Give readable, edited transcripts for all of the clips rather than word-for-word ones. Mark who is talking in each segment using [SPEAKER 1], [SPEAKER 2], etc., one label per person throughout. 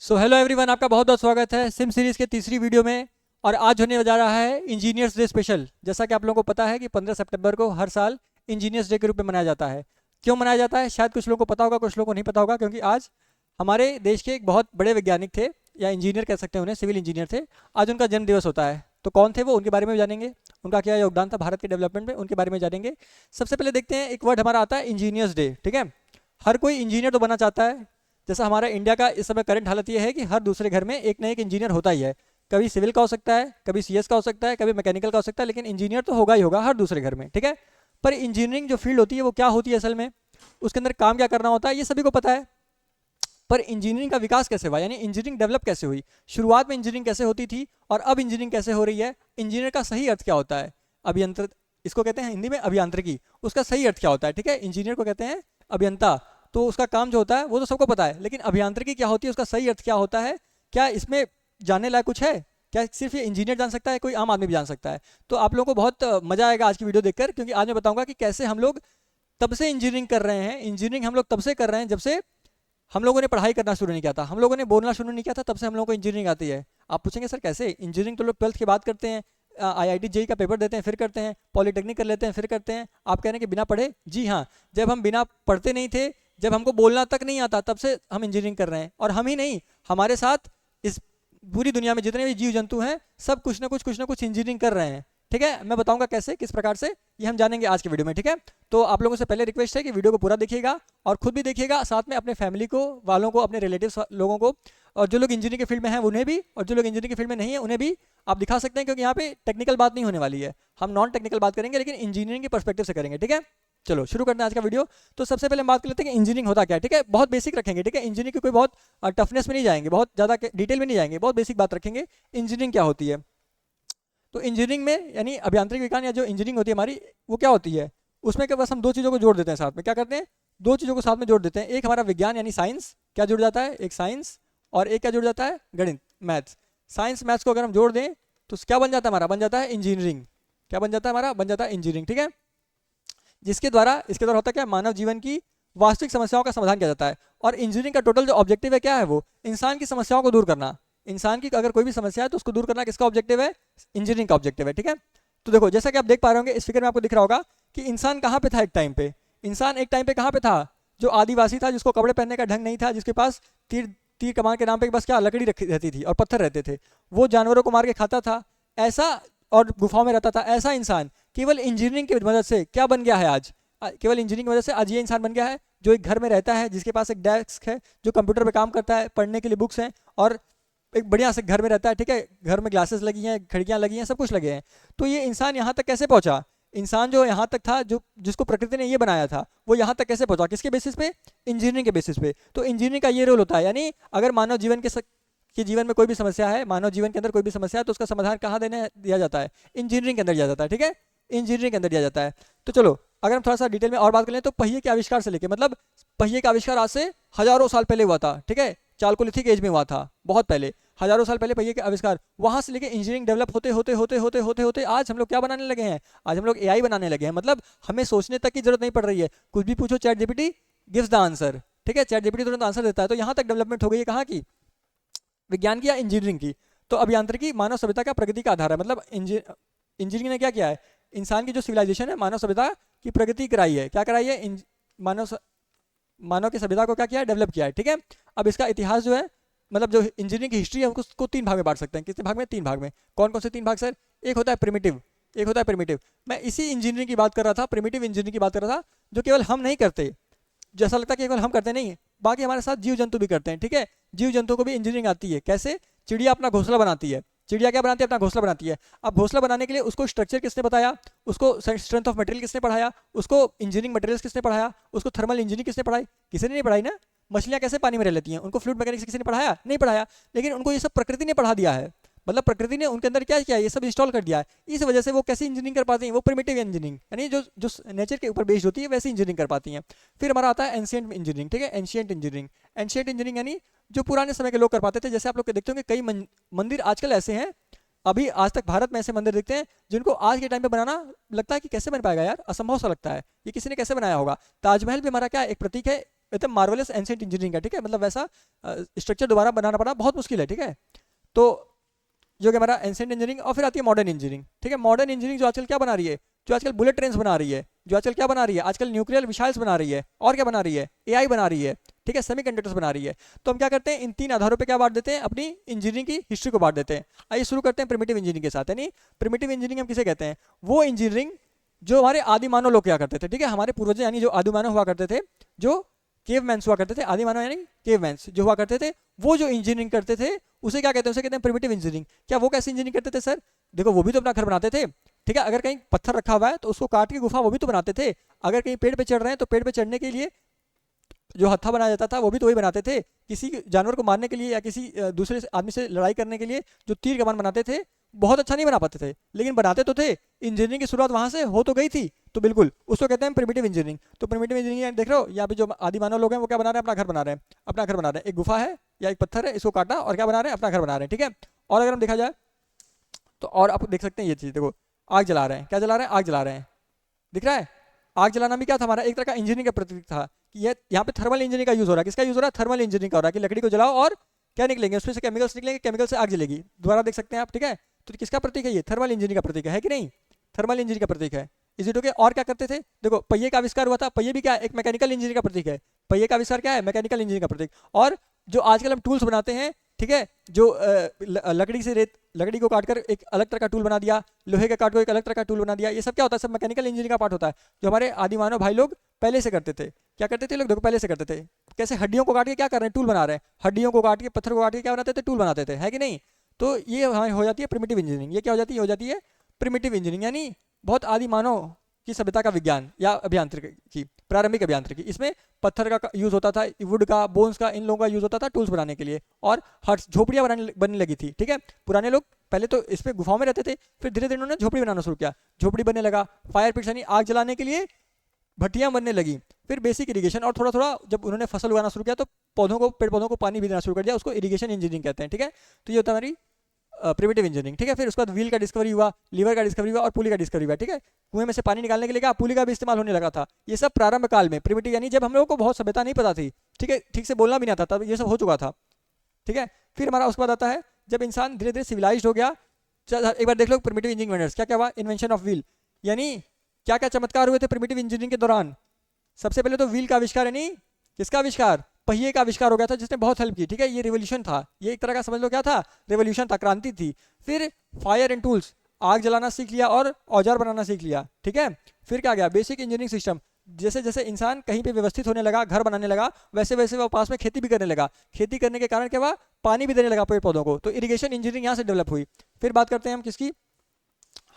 [SPEAKER 1] So hello everyone, आपका बहुत बहुत स्वागत है सिम सीरीज़ के तीसरी वीडियो में। और आज होने जा रहा है इंजीनियर्स डे स्पेशल। जैसा कि आप लोगों को पता है कि 15 सितंबर को हर साल इंजीनियर्स डे के रूप में मनाया जाता है। क्यों मनाया जाता है शायद कुछ लोगों को पता होगा, कुछ लोगों को नहीं पता होगा। क्योंकि आज हमारे देश के एक बहुत बड़े वैज्ञानिक थे, या इंजीनियर कह सकते हैं उन्हें, सिविल इंजीनियर थे। आज उनका जन्म दिवस होता है। तो कौन थे वो, उनके बारे में भी जानेंगे। उनका क्या योगदान था भारत के डेवलपमेंट में, उनके बारे में जानेंगे। सबसे पहले देखते हैं, एक वर्ड हमारा आता है इंजीनियर्स डे। ठीक है, हर कोई इंजीनियर तो बनना चाहता है। जैसा हमारा इंडिया का इस समय करंट हालत ये है कि हर दूसरे घर में एक ना एक इंजीनियर होता ही है। कभी सिविल का हो सकता है, कभी सीएस का हो सकता है, कभी मैकेनिकल का हो सकता है, लेकिन इंजीनियर तो होगा ही होगा हर दूसरे घर में। ठीक है, पर इंजीनियरिंग जो फील्ड होती है वो क्या होती है असल में, उसके अंदर काम क्या करना होता है, ये सभी को पता है। पर इंजीनियरिंग का विकास कैसे हुआ, यानी इंजीनियरिंग डेवलप कैसे हुई, शुरुआत में इंजीनियरिंग कैसे होती थी और अब इंजीनियरिंग कैसे हो रही है, इंजीनियर का सही अर्थ क्या होता है। अभियंत्र, इसको कहते हैं हिंदी में अभियांत्रिकी, उसका सही अर्थ क्या होता है। ठीक है, इंजीनियर को कहते हैं अभियंता। तो उसका काम जो होता है वो तो सबको पता है, लेकिन अभियांत्रिकी क्या होती है, उसका सही अर्थ क्या होता है, क्या इसमें जानने लायक कुछ है, क्या सिर्फ ये इंजीनियर जान सकता है, कोई आम आदमी भी जान सकता है। तो आप लोगों को बहुत मजा आएगा आज की वीडियो देखकर, क्योंकि आज मैं बताऊंगा कि कैसे हम लोग तब से इंजीनियरिंग कर रहे हैं। इंजीनियरिंग हम लोग तब से कर रहे हैं जब से हम लोगों ने पढ़ाई करना शुरू नहीं किया था, हम लोगों ने बोलना शुरू नहीं किया था, तब से हम लोगों को इंजीनियरिंग आती है। आप पूछेंगे सर कैसे, इंजीनियरिंग तो लोग 12th के बाद करते हैं, आईआईटी जेई का पेपर देते हैं फिर करते हैं, पॉलिटेक्निक कर लेते हैं फिर करते हैं। आप कह रहे हैं कि बिना पढ़े? जी हाँ, जब हम बिना पढ़ते नहीं थे, जब हमको बोलना तक नहीं आता, तब से हम इंजीनियरिंग कर रहे हैं। और हम ही नहीं, हमारे साथ इस पूरी दुनिया में जितने भी जीव जंतु हैं सब कुछ ना कुछ इंजीनियरिंग कर रहे हैं। ठीक है, मैं बताऊंगा कैसे, किस प्रकार से, ये हम जानेंगे आज की वीडियो में। ठीक है, तो आप लोगों से पहले रिक्वेस्ट है कि वीडियो को पूरा देखिएगा और खुद भी देखिएगा, साथ में अपने फैमिली को, वालों को, अपने रिलेटिव्स लोगों को, और जो लोग इंजीनियरिंग के फील्ड में हैं उन्हें भी, और जो लोग इंजीनियरिंग के फील्ड में नहीं है उन्हें भी आप दिखा सकते हैं। क्योंकि यहाँ पे टेक्निकल बात नहीं होने वाली है, हम नॉन टेक्निकल बात करेंगे, लेकिन इंजीनियरिंग के पर्सपेक्टिव से करेंगे। ठीक है, चलो शुरू करते हैं आज का वीडियो। तो सबसे पहले हम बात कर लेते हैं कि इंजीनियरिंग होता क्या है। ठीक है, बहुत बेसिक रखेंगे। ठीक है, इंजीनियरिंग की कोई बहुत टफनेस में नहीं जाएंगे, बहुत ज़्यादा डिटेल में नहीं जाएंगे, बहुत बेसिक बात रखेंगे। इंजीनियरिंग क्या होती है, तो इंजीनियरिंग में यानी अभियांत्रिक विज्ञान या जो इंजीनियरिंग होती है हमारी, वो क्या होती है, उसमें क्या बस हम दो चीज़ों को जोड़ देते हैं साथ में। क्या करते हैं, दो चीज़ों को साथ में जोड़ देते हैं। एक हमारा विज्ञान यानी साइंस, क्या जुड़ जाता है, एक साइंस, और एक क्या जुड़ जाता है, गणित, मैथ्स। साइंस मैथ्स को अगर हम जोड़ दें तो क्या बन जाता है हमारा, बन जाता है इंजीनियरिंग। क्या बन जाता है हमारा, बन जाता है इंजीनियरिंग। ठीक है, जिसके द्वारा, इसके द्वारा होता क्या, मानव जीवन की वास्तविक समस्याओं का समाधान किया जाता है। और इंजीनियरिंग का टोटल जो ऑब्जेक्टिव है क्या है, वो इंसान की समस्याओं को दूर करना। इंसान की अगर कोई भी समस्या है तो उसको दूर करना किसका ऑब्जेक्टिव है, इंजीनियरिंग का ऑब्जेक्टिव है। ठीक है, तो देखो जैसा कि आप देख पा रहे होंगे, इस फिगर में आपको दिख रहा होगा कि इंसान कहाँ पे था एक टाइम पे। इंसान एक टाइम पे कहाँ पे था, जो आदिवासी था, जिसको कपड़े पहनने का ढंग नहीं था, जिसके पास तीर तीर कमान के नाम पे बस क्या लकड़ी रखी रहती थी और पत्थर रहते थे, वो जानवरों को मार के खाता था, ऐसा, और गुफाओं में रहता था, ऐसा इंसान केवल इंजीनियरिंग की मदद से क्या बन गया है आज। केवल इंजीनियरिंग की वजह से आज ये इंसान बन गया है जो एक घर में रहता है, जिसके पास एक डेस्क है, जो कंप्यूटर पे काम करता है, पढ़ने के लिए बुक्स हैं, और एक बढ़िया से घर में रहता है। ठीक है, घर में ग्लासेस लगी हैं, खिड़कियां लगी हैं, सब कुछ लगे हैं। तो ये इंसान यहाँ तक कैसे पहुंचा, इंसान जो यहाँ तक था, जो जिसको प्रकृति ने ये बनाया था, वो यहाँ तक कैसे पहुंचा, किसके बेसिस पे, इंजीनियरिंग के बेसिस पे। तो इंजीनियरिंग का ये रोल होता है, यानी अगर मानव जीवन के जीवन में कोई भी समस्या है, मानव जीवन के अंदर कोई भी समस्या है, तो उसका समाधान कहाँ देने दिया जाता है, इंजीनियरिंग के अंदर दिया जाता है। ठीक है, इंजीनियरिंग के अंदर दिया जाता है। तो चलो अगर हम थोड़ा सा डिटेल में और बात कर लें, तो पहिए के आविष्कार से लेके, मतलब पहिए का आविष्कार आज से हजारों साल पहले हुआ था। ठीक है, चालकोलिथिक एज में हुआ था, बहुत पहले, हजारों साल पहले पहिए के आविष्कार, वहां से लेके इंजीनियरिंग डेवलप होते होते होते होते होते होते आज हम लोग क्या बनाने लगे हैं, आज हम लोग एआई बनाने लगे हैं। मतलब हमें सोचने तक की जरूरत नहीं पड़ रही है, कुछ भी पूछो chat GPT gives the answer. ठीक है, चैट जीपीटी तुरंत आंसर देता है। तो यहाँ तक डेवलपमेंट हो गई है, कहाँ की, विज्ञान की या इंजीनियरिंग की। तो अभियांत्रिकी मानव सभ्यता का प्रगति का आधार है। मतलब इंजीनियरिंग ने क्या किया है, इंसान की जो सिविलाइजेशन है, मानव सभ्यता की प्रगति कराई है। क्या कराई है, मानव की सभ्यता को क्या किया है, डेवलप किया है। ठीक है, अब इसका इतिहास जो है, मतलब जो इंजीनियरिंग की हिस्ट्री है, उसको तीन भाग में बांट सकते हैं। कितने भाग में, तीन भाग में। कौन कौन से तीन भाग सर, एक होता है प्रिमिटिव, एक होता है प्रिमिटिव। मैं इसी इंजीनियरिंग की बात कर रहा था, प्रिमिटिव इंजीनियरिंग की बात कर रहा था, जो केवल हम नहीं करते, जैसा लगता है कि केवल हम करते नहीं, बाकी हमारे साथ जीव जंतु भी करते हैं। ठीक है, जीव जंतु को भी इंजीनियरिंग आती है। कैसे, चिड़िया अपना घोंसला बनाती है, चिड़िया क्या बनाती है, अपना घोंसला बनाती है। अब घोंसला बनाने के लिए उसको स्ट्रक्चर किसने बताया, उसको स्ट्रेंथ ऑफ मटेरियल किसने पढ़ाया, उसको इंजीनियरिंग मटेरियल्स किसने पढ़ाया, उसको थर्मल इंजीनियरिंग किसने पढ़ाई, किसी ने नहीं पढ़ाई ना। मछलियां कैसे पानी में रह लेती हैं, उनको फ्लूइड मैकेनिक्स किसी ने पढ़ाया, नहीं पढ़ाया, लेकिन उनको ये सब प्रकृति ने पढ़ा दिया है। मतलब प्रकृति ने उनके अंदर क्या किया, ये सब इंस्टॉल कर दिया है। इस वजह से वो कैसी इंजीनियरिंग कर पाती हैं, वो प्रिमिटिव इंजीनियरिंग, यानी जो जो नेचर के ऊपर बेस्ड होती है वैसी इंजीनियरिंग कर पाती हैं। फिर हमारा आता है एंशिएंट इंजीनियरिंग। ठीक है, एंशिएंट इंजीनियरिंग, एंशिएंट इंजीनियरिंग यानी जो पुराने समय के लोग कर पाते थे। जैसे आप लोग देखते होंगे कई मंदिर आजकल ऐसे हैं, अभी आज तक भारत में ऐसे मंदिर दिखते हैं जिनको आज के टाइम पे बनाना लगता है कि कैसे बन पाएगा यार, असंभव सा लगता है, ये किसी ने कैसे बनाया होगा। ताजमहल भी हमारा क्या एक प्रतीक है एकदम मार्वलस एंशिएंट इंजीनियरिंग का, ठीक है, मतलब वैसा स्ट्रक्चर दोबारा बनाना पड़ा बहुत मुश्किल है, ठीक है। तो जो कि हमारा एंशिएंट इंजीनियरिंग, और फिर आती है मॉडर्न इंजीनियरिंग, ठीक है। मॉडर्न इंजीनियरिंग जो आजकल क्या बना रही है, जो आजकल बुलेट ट्रेन्स बना रही है, जो आजकल क्या बना रही है, आजकल न्यूक्लियर मिसाइल्स बना रही है, और क्या बना रही है, एआई बना रही है, ठीक है, सेमीकंडक्टर्स बना रही है। तो हम क्या करते हैं, इन 3 आधारों पे क्या बांट देते हैं, अपनी इंजीनियरिंग की हिस्ट्री को बांट देते हैं। आइए शुरू करते हैं प्रिमिटिव इंजीनियरिंग के साथ, यानी प्रिमिटिव इंजीनियरिंग हम किसे कहते हैं, वो इंजीनियरिंग जो हमारे आदि मानव लोग क्या करते थे, ठीक है, हमारे पूर्वज यानी जो आदि मानव हुआ करते थे, जो केव मैंस हुआ करते थे, आदि मानव यानी केव मैंस जो हुआ करते थे, वो जो इंजीनियरिंग करते थे उसे क्या कहते हैं, उसे कहते हैं प्रिमिटिव इंजीनियरिंग। क्या वो कैसे इंजीनियरिंग करते थे सर, देखो वो भी तो अपना घर बनाते थे, ठीक है, अगर कहीं पत्थर रखा हुआ है तो उसको काट के गुफा वो भी तो बनाते थे, अगर कहीं पेड़ पे चढ़ रहे हैं तो पेड़ पे चढ़ने के लिए जो हत्था बनाया जाता था वो भी तो वही बनाते थे, किसी जानवर को मारने के लिए या किसी दूसरे आदमी से लड़ाई करने के लिए जो तीर कमान बनाते थे, बहुत अच्छा नहीं बना पाते थे लेकिन बनाते तो थे। इंजीनियरिंग की शुरुआत वहां से हो तो गई थी, तो बिल्कुल उसको कहते हैं प्रिमिटिव इंजीनियरिंग। तो प्रिमिटिव इंजीनियरिंग देख रहे हो, यहाँ पे जो आदि मानव लोग हैं वो क्या बना रहे हैं, अपना घर बना रहे हैं, अपना घर बना रहे हैं, एक गुफा है या एक पत्थर है, इसको काटा और क्या बना रहे हैं, अपना घर बना रहे हैं, ठीक है। और अगर हम देखा जाए तो और आप देख सकते हैं ये चीज़, देखो आग जला रहे हैं, क्या जला रहे हैं, आग जला रहे हैं, दिख रहा है। आग जलाना भी क्या था, हमारा एक तरह का इंजीनियरिंग का प्रतीक था कि ये यहाँ पे थर्मल इंजीनियरिंग का यूज हो रहा है, किसका यूज हो रहा है, थर्मल इंजीनियरिंग का हो रहा है कि लकड़ी को जलाओ और क्या निकलेंगे, उसमें से केमिकल्स निकलेंगे, केमिकल से आग जलेगी, दोबारा देख सकते हैं आप, ठीक है। तो किसका प्रतीक है ये, थर्मल इंजीनियरिंग का प्रतीक है कि नहीं, थर्मल इंजीनियरिंग का प्रतीक है। Is it okay. और क्या करते थे, देखो पहिए का आविष्कार हुआ था, पहिए भी क्या है, एक मैकेनिकल इंजीनियरिंग का प्रतीक है, पहिए का आविष्कार क्या है, मैकेनिकल इंजीनियरिंग का प्रतीक। और जो आजकल हम टूल्स बनाते हैं, ठीक है, जो लकड़ी से लकड़ी को काटकर एक अलग तरह का टूल बना दिया, लोहे का काट को एक अलग तरह का टूल बना दिया, ये सब क्या होता है, सब मैकेनिकल इंजीनियरिंग का पार्ट होता है, जो हमारे आदि मानव भाई लोग पहले से करते थे। क्या करते थे लोग, देखो पहले से करते थे, कैसे हड्डियों को काट के क्या कर रहे हैं, टूल बना रहे हैं, हड्डियों को काट के पत्थर को काट के क्या बनाते थे, टूल बनाते थे, है कि नहीं। तो ये हो जाती है प्रिमिटिव इंजीनियरिंग। ये क्या हो जाती है, हो जाती है प्रिमिटिव इंजीनियरिंग, यानी बहुत आदि मानव की सभ्यता का विज्ञान या अभियांत्रिकी, प्रारंभिक अभियांत्रिकी। इसमें पत्थर का यूज होता था, वुड का, बोन्स का, इन लोगों का यूज होता था टूल्स बनाने के लिए, और हट्स, झोपड़ियां बनने लगी थी, ठीक है। पुराने लोग पहले तो इस पे गुफाओं में रहते थे, फिर धीरे धीरे उन्होंने झोपड़ी बनाना शुरू किया, झोपड़ी बनने लगा, फायर पिट्स यानी आग जलाने के लिए भट्टियां बनने लगी, फिर बेसिक इरिगेशन, और थोड़ा थोड़ा जब उन्होंने फसल उगाना शुरू किया तो पौधों को, पेड़ पौधों को पानी भी देना शुरू कर दिया, उसको इरिगेशन इंजीनियरिंग कहते हैं, ठीक है। तो ये होता है हमारी प्रिमिटिव इंजीनियरिंग, ठीक है। फिर उसके बाद व्हील का डिस्कवरी हुआ, लीवर का डिस्कवरी हुआ और पुली का डिस्कवरी हुआ, ठीक है। कुएं में से पानी निकालने के लिए क्या पुली का भी इस्तेमाल होने लगा था। ये सब प्रारंभ काल में प्रिमिटिव, यानी जब हम लोगों को बहुत सभ्यता नहीं पता थी, ठीक है, ठीक से बोलना भी नहीं आता, तब ये सब हो चुका था, ठीक है। फिर हमारा उसके बाद आता है जब इंसान धीरे धीरे सिविलाइज्ड हो गया। एक बार देख लो प्रिमिटिव इंजीनियरिंग वंडर्स, क्या क्या हुआ, इन्वेंशन ऑफ व्हील, यानी क्या क्या चमत्कार हुए थे प्रिमिटिव इंजीनियरिंग के दौरान। सबसे पहले तो व्हील का आविष्कार, यानी किसका आविष्कार, पहिए का आविष्कार हो गया था, जिसने बहुत हेल्प की, ठीक है। ये रिवोल्यूशन था, ये एक तरह का समझ लो क्या था, रिवोल्यूशन था, क्रांति थी। फिर फायर एंड टूल्स, आग जलाना सीख लिया और औजार बनाना सीख लिया, ठीक है। फिर क्या गया, बेसिक इंजीनियरिंग सिस्टम, जैसे जैसे इंसान कहीं पे व्यवस्थित होने लगा, घर बनाने लगा, वैसे वैसे वो पास में खेती भी करने लगा, खेती करने के कारण क्या हुआ, पानी भी देने लगा पेड़ पौधों को, तो इरिगेशन इंजीनियरिंग यहाँ से डेवलप हुई। फिर बात करते हैं हम किसकी,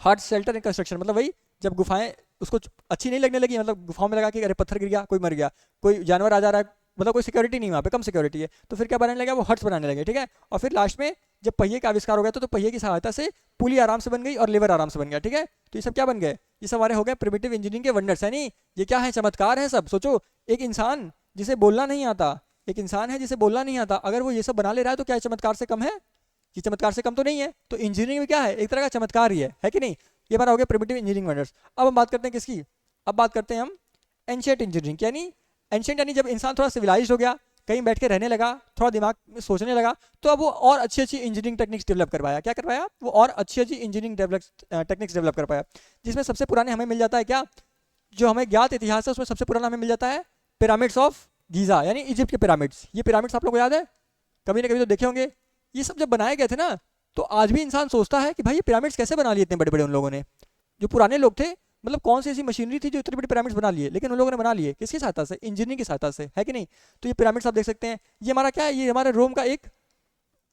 [SPEAKER 1] हार्ड शेल्टर एंड कंस्ट्रक्शन, मतलब वही जब गुफाएं उसको अच्छी नहीं लगने लगी, मतलब गुफाओं में लगा कि अरे पत्थर गिर गया, कोई मर गया, कोई जानवर आ जा रहा है, मतलब कोई सिक्योरिटी नहीं, वहाँ पे कम सिक्योरिटी है, तो फिर क्या बनाने लगा, वो हट्स बनाने लगे, ठीक है। और फिर लास्ट में जब पहिए का आविष्कार हो गया तो पहिए की सहायता से पुली आराम से बन गई और लेवर आराम से बन गया, ठीक है। तो ये सब क्या बन गए, ये सब हमारे हो गए प्रिमिटिव इंजीनियरिंग के वंडर्स, यानी ये क्या है, चमत्कार है सब। सोचो एक इंसान जिसे बोलना नहीं आता, एक इंसान है जिसे बोलना नहीं आता, अगर वो ये सब बना ले रहा है तो क्या चमत्कार से कम है, ये चमत्कार से कम तो नहीं है। तो इंजीनियरिंग में क्या है, एक तरह का चमत्कार ही है कि नहीं। ये हमारा हो गया प्रिमिटिव इंजीनियरिंग वंडर्स। अब हम बात करते हैं किसकी, अब बात करते हैं हम एंशिएंट इंजीनियरिंग, यानी एंशिएंट यानी जब इंसान थोड़ा सिविलाइज्ड हो गया, कहीं बैठ के रहने लगा, थोड़ा दिमाग में सोचने लगा, तो अब वो और अच्छी अच्छी इंजीनियरिंग टेक्निक्स डेवलप कर पाया। क्या कर पाया, वो और अच्छी अच्छी इंजीनियरिंग टेक्निक्स डेवलप कर पाया, जिसमें सबसे पुराने हमें मिल जाता है क्या, जो हमें ज्ञात इतिहास है उसमें सबसे पुराना हमें मिल जाता है पिरामिड्स ऑफ गीजा, यानी इजिप्ट के पिरामिड्स। ये पिरामिड्स आप लोगों को याद है, कभी ना कभी तो देखे होंगे। ये सब जब बनाए गए थे ना, तो आज भी इंसान सोचता है कि भाई ये पिरामिड्स कैसे बना लिए इतने बड़े बड़े उन लोगों ने, जो पुराने लोग थे, मतलब कौन सी ऐसी मशीनरी थी जो इतने बड़े पिरामिड्स बना लिए, लेकिन उन लोगों ने बना लिए किसकी सहायता से, इंजीनियरिंग की सहायता से, है कि नहीं। तो ये पिरामिड्स आप देख सकते हैं, ये हमारा क्या है, ये हमारे रोम का एक,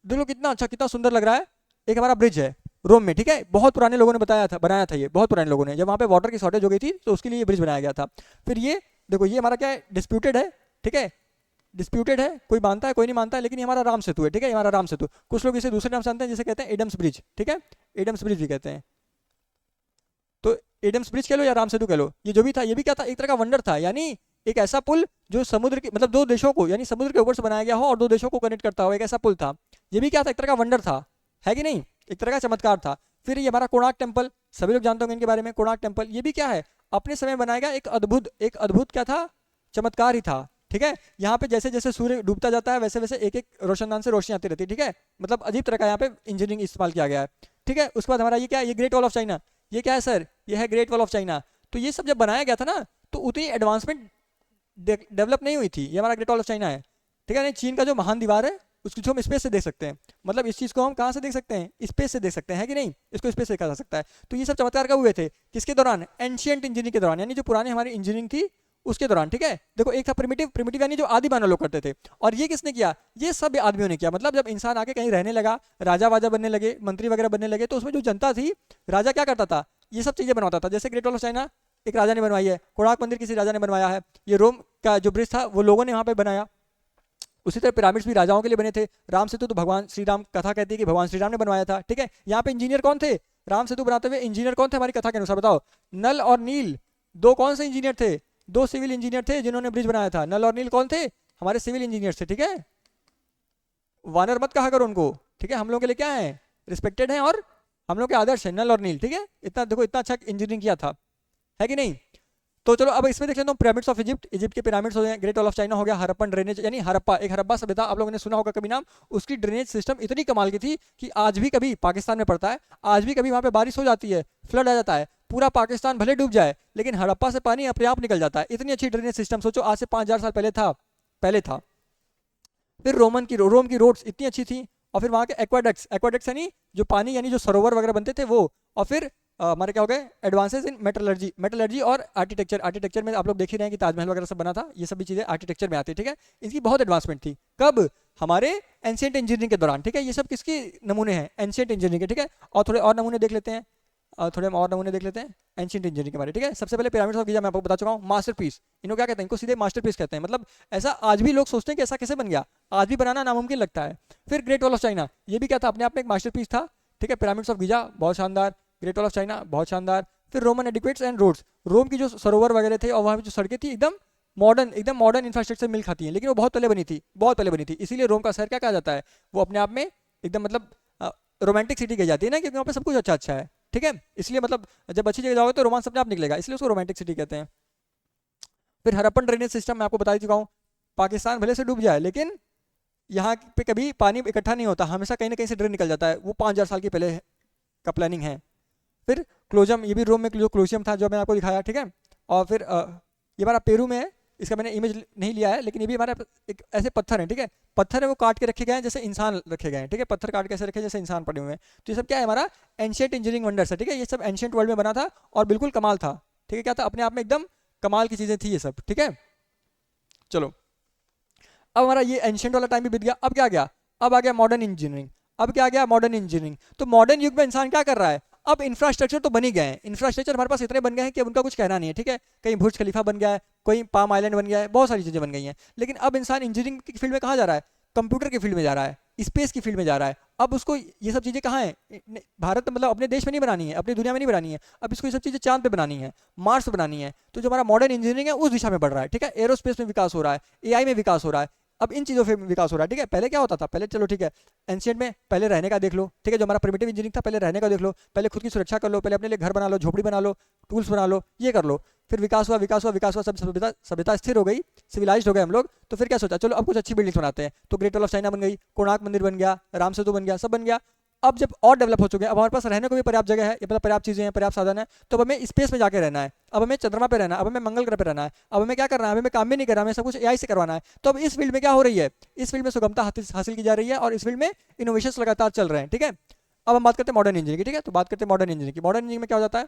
[SPEAKER 1] देखो कितना अच्छा कितना सुंदर लग रहा है, एक हमारा ब्रिज है रोम में, ठीक है। बहुत पुराने लोगों ने बनाया था ये, बहुत पुराने लोगों ने, जब वहाँ पे वाटर की शॉर्टेज हो गई थी तो उसके लिए ये ब्रिज बनाया गया था। फिर ये देखो, ये हमारा क्या है, डिस्प्यूटेड है, ठीक है, डिस्प्यूटेड है, कोई मानता है कोई नहीं मानता है, लेकिन ये हमारा राम सेतु है, ठीक है, ये हमारा राम सेतु। कुछ लोग इसे दूसरे नाम से जानते हैं, जिसे कहते हैं एडम्स ब्रिज, ठीक है, एडम्स ब्रिज भी कहते हैं। तो एडम्स ब्रिज कह लो या राम सेतु कह लो, ये जो भी था, ये भी क्या था, एक तरह का वंडर था, यानी एक ऐसा पुल जो समुद्र के, मतलब दो देशों को, यानी समुद्र के ऊपर से बनाया गया हो और दो देशों को कनेक्ट करता हो, एक ऐसा पुल था। ये भी क्या था, एक तरह का वंडर था, है कि नहीं, एक तरह का चमत्कार था। फिर ये हमारा कोणार्क टेम्पल, सभी लोग जानते होंगे इनके बारे में, कोणार्क टेम्पल, ये भी क्या है, अपने समय बनाया गया एक अद्भुत क्या था, चमत्कार ही था, ठीक है। यहाँ पे जैसे जैसे सूर्य डूबता जाता है वैसे वैसे एक एक रोशनदान से रोशनी आती रहती है, ठीक है। मतलब अजीब तरह का यहाँ पे इंजीनियरिंग इस्तेमाल किया गया है, ठीक है। उसके बाद हमारा ये क्या है, ये ग्रेट वॉल ऑफ चाइना, ये क्या है सर, ये है ग्रेट वॉल ऑफ चाइना। तो ये सब जब बनाया गया था ना तो उतनी एडवांसमेंट डेवलप नहीं हुई थी। ये हमारा ग्रेट वॉल ऑफ चाइना है, ठीक है। नहीं, चीन का जो महान दीवार है उसको हम स्पेस से देख सकते हैं, मतलब इस चीज़ को हम कहाँ से देख सकते हैं, स्पेस से देख सकते हैं, है कि नहीं। इसको स्पेस से देखा जा सकता है। तो ये सब चमत्कार कब हुए थे, किसके दौरान, एंशियंट इंजीनियरिंग के दौरान, यानी जो पुरानी हमारी इंजीनियरिंग थी उसके दौरान, ठीक है। देखो एक था प्रिमिटिव, प्रिमिटिव यानी जो आदि मानव लोग करते थे, और ये किसने किया, ये सब आदमियों ने किया। मतलब जब इंसान आके कहीं रहने लगा, राजा वाजा बनने लगे, मंत्री वगैरह बनने लगे, तो उसमें जो जनता थी, राजा क्या करता था, ये सब चीज़ें बनवाता था। जैसे ग्रेट वॉल ऑफ चाइना एक राजा ने बनवाई है, कोणार्क मंदिर किसी राजा ने बनवाया है, ये रोम का जो ब्रिज था वो लोगों ने वहाँ पे बनाया। उसी तरह पिरामिड्स भी राजाओं के लिए बने थे। राम सेतु तो भगवान श्री राम, कथा कहती है कि भगवान श्री राम ने बनवाया था, ठीक है। यहाँ पे इंजीनियर कौन थे, राम सेतु बनाते हुए इंजीनियर कौन थे हमारी कथा के अनुसार, बताओ। नल और नील दो कौन से इंजीनियर थे, दो सिविल इंजीनियर थे जिन्होंने ब्रिज बनाया था। नल और नील कौन थे, हमारे सिविल इंजीनियर थे, ठीक है। वानर मत कहा करो उनको, ठीक है। हम लोग के लिए क्या है, रिस्पेक्टेड है और हम लोग के आदर्श है नल और नील, ठीक है। इतना देखो, इतना अच्छा इंजीनियरिंग किया था, है कि नहीं। तो चलो अब इसमें देख लेते हैं पिरामिड्स ऑफ इजिप्ट, इजिप्ट के पिरामिड्स हो गए, ग्रेट वॉल ऑफ चाइना हो गया, हरप्पन ड्रेनेज, यानी हरप्पा, एक हरप्पा सभ्यता आप लोगों ने सुना होगा कभी नाम, उसकी ड्रेनेज सिस्टम इतनी कमाल की थी कि आज भी कभी पाकिस्तान में पड़ता है, आज भी कभी वहाँ पे बारिश हो जाती है, फ्लड आ जाता है, पूरा पाकिस्तान भले डूब जाए लेकिन हड़प्पा से पानी अपने आप निकल जाता है। इतनी अच्छी ड्रेनेज सिस्टम, सोचो आज से 5000 साल पहले था। फिर रोम की रोड्स इतनी अच्छी थी, और फिर वहाँ के एक्वाडक्ट्स, एक्वाडक्ट्स यानी जो पानी, यानी जो सरोवर वगैरह बनते थे वो, और फिर हमारे क्या हो गए एडवांसेस इन मेटलर्जी, मेटलर्जी और आर्किटेक्चर, आर्किटेक्चर में आप लोग देख ही रहे हैं कि ताजमहल वगैरह सब बना था, ये सभी चीज़ें आर्किटेक्चर में आती है, ठीक है। इनकी बहुत एडवांसमेंट थी, कब, हमारे एंशिएंट इंजीनियरिंग के दौरान, ठीक है। ये सब किसकी नमूने हैं, एंशिएंट इंजीनियरिंग के, ठीक है। और थोड़े और नमूने देख लेते हैं, थोड़े हम और नमूने देख लेते हैं एंशिएंट इंजीनियरिंग के बारे, ठीक है। सबसे पहले पिरामिड्स ऑफ गीजा मैं आपको बता चुका हूँ, मास्टरपीस, इनको क्या कहते हैं, इनको सीधे मास्टरपीस कहते हैं। मतलब ऐसा आज भी लोग सोचते हैं कि ऐसा कैसे बन गया, आज भी बनाना नामुमकिन लगता है। फिर ग्रेट वॉल ऑफ चाइना, ये भी क्या था, अपने आप में एक मास्टरपीस था, ठीक है। पिरामिड्स ऑफ गीजा बहुत शानदार, ग्रेट वॉल ऑफ चाइना बहुत शानदार। फिर रोमन एडिक्वेट्स एंड रोड्स, रोम की जो सरोवर वगैरह थे और वहाँ की जो सड़कें थी एकदम मॉडर्न इंफ्रास्ट्रक्चर मिल खाती हैं, लेकिन वो बहुत पहले बनी थी, बहुत पहले बनी थी। इसीलिए रोम का शहर क्या कहा जाता है, वो अपने आप में एकदम मतलब रोमांटिक सिटी कही जाती है ना, क्योंकि वहाँ पे सब कुछ अच्छा अच्छा है, ठीक है। इसलिए मतलब जब अच्छी जगह जाओगे तो रोमांस अपने आप निकलेगा, इसलिए उसको रोमांटिक सिटी कहते हैं। फिर हरप्पन ड्रेनेज सिस्टम मैं आपको बता चुका हूँ, पाकिस्तान भले से डूब जाए लेकिन यहाँ पे कभी पानी इकट्ठा नहीं होता, हमेशा कहीं ना कहीं से ड्रेन निकल जाता है, वो 5000 साल के पहले का प्लानिंग है। फिर क्लोजम, ये भी रोम में जो क्लोजियम था जो मैंने आपको दिखाया, ठीक है। और फिर ये हमारा पेरू में है, इसका मैंने इमेज नहीं लिया है, लेकिन ये भी हमारा एक ऐसे पत्थर है, ठीक है। पत्थर है वो काट के रखे गए हैं जैसे इंसान रखे गए हैं, ठीक है। पत्थर काट के ऐसे रखे जैसे इंसान पड़े हुए हैं। तो ये सब क्या है, हमारा एंशिएंट इंजीनियरिंग वंडर्स है, ठीक है। ये सब एंशिएंट वर्ल्ड में बना था और बिल्कुल कमाल था, ठीक है। क्या था, अपने आप में एकदम कमाल की चीज़ें थी ये सब, ठीक है। चलो अब हमारा ये एंशिएंट वाला टाइम भी बीत गया, अब क्या गया, अब आ गया मॉडर्न इंजीनियरिंग। अब क्या गया, मॉडर्न इंजीनियरिंग। तो मॉडर्न युग में इंसान क्या कर रहा है, अब इंफ्रास्ट्रक्चर तो बन ही गए हैं, इंफ्रास्ट्रक्चर हमारे पास इतने बन गए हैं कि उनका कुछ कहना नहीं है, ठीक है। कहीं बुर्ज खलीफा बन गया है, कोई पाम आइलैंड बन गया है, बहुत सारी चीज़ें बन गई हैं। लेकिन अब इंसान इंजीनियरिंग की फील्ड में कहाँ जा रहा है, कंप्यूटर की फील्ड में जा रहा है, स्पेस की फील्ड में जा रहा है। अब उसको ये सब चीज़ें कहाँ है, भारत मतलब अपने देश में नहीं बनानी है, अपनी दुनिया में नहीं बनानी है, अब इसको ये सब चीज़ें चांद पे बनानी है, मार्स पे बनानी है। तो जो हमारा मॉडर्न इंजीनियरिंग है उस दिशा में बढ़ रहा है, ठीक है। एरोस्पेस में विकास हो रहा है, एआई में विकास हो रहा है, अब इन चीज़ों पे विकास हो रहा है, ठीक है। पहले क्या होता था, पहले चलो ठीक है, एंशिएंट में पहले रहने का देख लो, ठीक है। जो हमारा प्रिमिटिव इंजीनियरिंग था, पहले रहने का देख लो, पहले खुद की सुरक्षा कर लो, पहले अपने लिए घर बना लो, झोपड़ी बना लो, टूल्स बना लो, ये कर लो। फिर विकास हुआ विकास हुआ विकास हुआ, सब सभ्यता स्थिर हो गई, सिविलाइज्ड हो गए हम लोग। तो फिर क्या सोचा, चलो अब कुछ अच्छी बिल्डिंग्स बनाते हैं। तो ग्रेट वॉल ऑफ चाइना बन गई, कोणार्क मंदिर बन गया, राम सेतु बन गया, सब बन गया। अब जब और डेवलप हो चुके हैं, अब हमारे पास रहने को भी पर्याप्त जगह है, मतलब पर्याप्त चीज़ें हैं, पर्याप्त साधन है, तो अब हमें स्पेस में जाके रहना है, अब हमें चंद्रमा पे रहना है, अब हमें मंगल ग्रह पे रहना है, अब हमें क्या करना है, हमें काम भी नहीं करना, हमें सब कुछ एआई से करवाना है। तो अब इस फील्ड में क्या हो रही है, इस फील्ड में सुगमता हासिल की जा रही है और इस फील्ड में इनोवेशन लगातार चल रहे हैं, ठीक है। अब हम बात करते हैं मॉडर्न इंजीनियरिंग की, ठीक है। तो बात करते हैं मॉडर्न इंजीनियरिंग की। मॉडर्न इंजीनियरिंग में क्या हो जाता है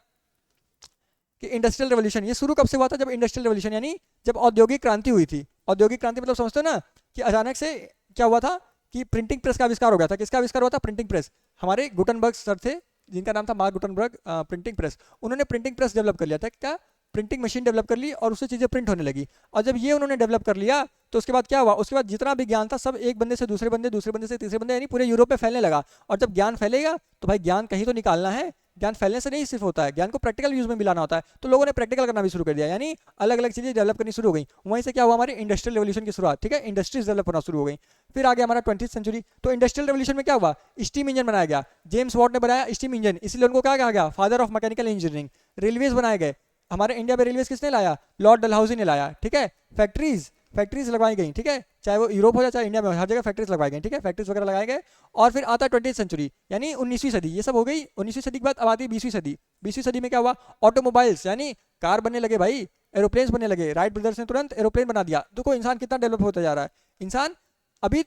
[SPEAKER 1] कि इंडस्ट्रियल रेवोल्यूशन, ये शुरू कब से हुआ था, जब इंडस्ट्रियल रेवोल्यूशन यानी जब औद्योगिक क्रांति हुई थी। औद्योगिक क्रांति मतलब समझते हो ना, कि अचानक से क्या हुआ था कि प्रिंटिंग प्रेस का आविष्कार हो गया था। किसका आविष्कार हुआ था, प्रिंटिंग प्रेस। हमारे गुटनबर्ग सर थे जिनका नाम था मार्क गुटनबर्ग, प्रिंटिंग प्रेस, उन्होंने प्रिंटिंग प्रेस डेवलप कर लिया था, क्या प्रिंटिंग मशीन डेवलप कर ली और उससे चीज़ें प्रिंट होने लगी। और जब ये उन्होंने डेवलप कर लिया तो उसके बाद क्या हुआ, उसके बाद जितना भी ज्ञान था सब एक बंदे से दूसरे बंदे, दूसरे बंदे से तीसरे बंदे, यानी पूरे यूरोप में फैलने लगा। और जब ज्ञान फैलेगा तो भाई ज्ञान कहीं तो निकालना है, ज्ञान फैलने से नहीं सिर्फ होता है, ज्ञान को प्रैक्टिकल यूज में मिलाना होता है। तो लोगों ने प्रैक्टिकल करना भी शुरू कर दिया, यानी अलग अलग चीज़ें डेवलप करनी शुरू हो गई। वहीं से क्या हुआ, हमारी इंडस्ट्रियल रेवोल्यूशन की शुरुआत, ठीक है। इंडस्ट्रीज डेवलप होना शुरू हो गई। फिर आ गया हमारा 20वीं सेंचुरी। तो इंडस्ट्रियल रेवोल्यूशन में क्या हुआ, स्टीम इंजन बनाया गया, जेम्स वॉट ने बनाया स्टीम इंजन, इसलिए उनको क्या कहा गया, father of mechanical engineering. Railways बनाए गए, हमारे इंडिया में रेलवेज किसने लाया, लॉर्ड डलहौजी ने लाया, ठीक है। फैक्ट्रीज, फैक्ट्रीज लगवाई गई, ठीक है, चाहे वो यूरोप हो या चाहे इंडिया में हो, हर जगह फैक्ट्रीज लगवाई गई, ठीक है, फैक्ट्रीज वगैरह लगाए गए। और फिर आता है 20वीं सेंचुरी यानी 19वीं सदी, ये सब हो गई 19वीं सदी के बाद। अब आती है 20वीं सदी। 20वीं सदी में क्या हुआ, ऑटोमोबाइल्स यानी कार बनने लगे भाई, एरोप्लेन्स बनने लगे, राइट ब्रदर्स ने तुरंत एरोप्लेन बना दिया। देखो इंसान कितना डेवलप होता जा रहा है। इंसान अभी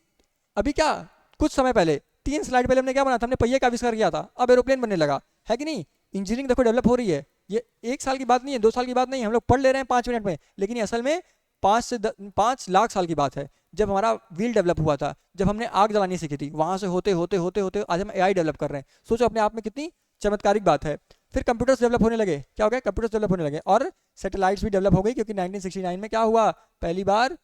[SPEAKER 1] अभी क्या, कुछ समय पहले 3 स्लाइड पहले हमने क्या बना था, हमने पहिए का आविष्कार किया था, अब एरोप्लेन बनने लगा है कि नहीं। इंजीनियरिंग देखो डेवलप हो रही है, ये 1 साल की बात नहीं है, 2 साल की बात नहीं है, हम लोग पढ़ ले रहे हैं 5 मिनट में, लेकिन ये असल में 5 लाख साल की बात है। जब हमारा व्हील डेवलप हुआ था, जब हमने आग जलानी सीखी थी, वहां से होते होते होते होते आज हम एआई डेवलप कर रहे हैं। सोचो अपने आप में कितनी चमत्कारिक बात है। फिर कंप्यूटर्स डेवलप होने लगे, क्या हो गया, कंप्यूटर्स डेवलप होने लगे, और सैटेलाइट्स भी डेवलप हो गई, क्योंकि 1969 में क्या हुआ, पहली बार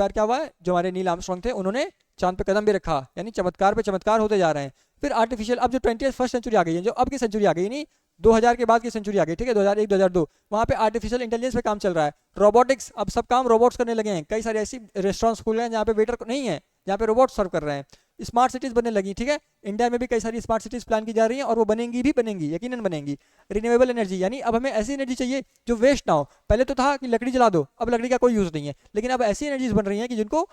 [SPEAKER 1] क्या हुआ, जो हमारे नील आर्मस्ट्रांग थे उन्होंने चांद पे कदम भी रखा, यानी चमत्कार पे चमत्कार होते जा रहे हैं। फिर आर्टिफिशियल, अब जो 21st सेंचुरी आ गई है, जो अब की सेंचुरी आ गई, नहीं 2000 के बाद की सेंचुरी आ गई, ठीक है, 2001 2002, वहाँ पे आर्टिफिशियल इंटेलिजेंस पे काम चल रहा है। रोबोटिक्स, अब सब काम रोबोट्स करने लगे हैं। कई सारे ऐसी रेस्टोरेंट्स खुल रहे हैं जहाँ पे वेटर नहीं है, जहाँ पे रोबोट सर्व कर रहे हैं। स्मार्ट सिटीज बनने लगी, ठीक है, इंडिया में भी कई सारी स्मार्ट सिटीज प्लान की जा रही हैं, और वो बनेंगी भी बनेंगी, यकीनन बनेंगी। रिन्यूएबल एनर्जी, यानी अब हमें ऐसी एनर्जी चाहिए जो वेस्ट ना हो। पहले तो था कि लकड़ी जला दो, अब लकड़ी का कोई यूज़ नहीं है, लेकिन अब ऐसी एनर्जीज बन रही हैं कि जिनको,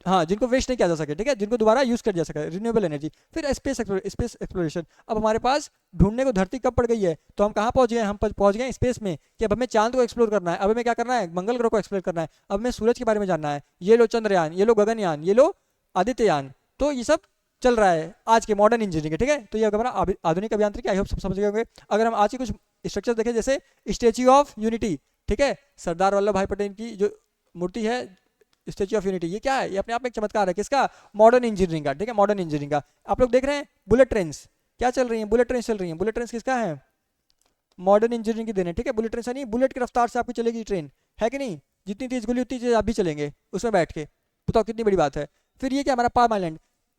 [SPEAKER 1] हाँ, जिनको वेस्ट नहीं किया जा सके, ठीक है, जिनको दोबारा यूज किया जा सके, रिन्यूएबल एनर्जी। फिर स्पेस एक्सप्लोरेशन, अब हमारे पास ढूंढने को धरती कब पड़ गई है, तो हम कहाँ पहुंच गए, हम पहुंच गए स्पेस में, कि अब हमें चांद को एक्सप्लोर करना है, अब हमें क्या करना है, मंगल ग्रह को एक्सप्लोर करना है, अब हमें सूरज के बारे में जानना है। ये लो चंद्रयान, ये लो गगनयान, ये लो आदित्ययान, तो ये सब चल रहा है आज के मॉडर्न इंजीनियरिंग, ठीक है। तो ये हमारा आधुनिक अभियांत्रिकी, आई होप सब समझ गए होंगे। अगर हम आज के कुछ स्ट्रक्चर देखें, जैसे स्टेच्यू ऑफ यूनिटी, ठीक है, सरदार वल्लभ भाई पटेल की जो मूर्ति है, स्टेच्यू ऑफ यूनिटी, ये क्या है, ये अपने आप में एक चमत्कार है, किसका, मॉडर्न इंजीनियरिंग का, ठीक है, मॉडर्न इंजीनियरिंग का। आप लोग देख रहे हैं बुलेट ट्रेन्स क्या चल रही हैं, बुलेट ट्रेन चल रही हैं, बुलेट ट्रेन किसका है, मॉडर्न इंजीनियरिंग की देन है, ठीक है। बुलेट ट्रेन से नहीं, बुलेट की रफ्तार से आपकी चलेगी ट्रेन, है कि नहीं, जितनी तेज गोली उतनी तेज आप भी चलेंगे उसमें बैठ के, बताओ कितनी बड़ी बात है। फिर ये क्या, हमारा पाम आइलैंड,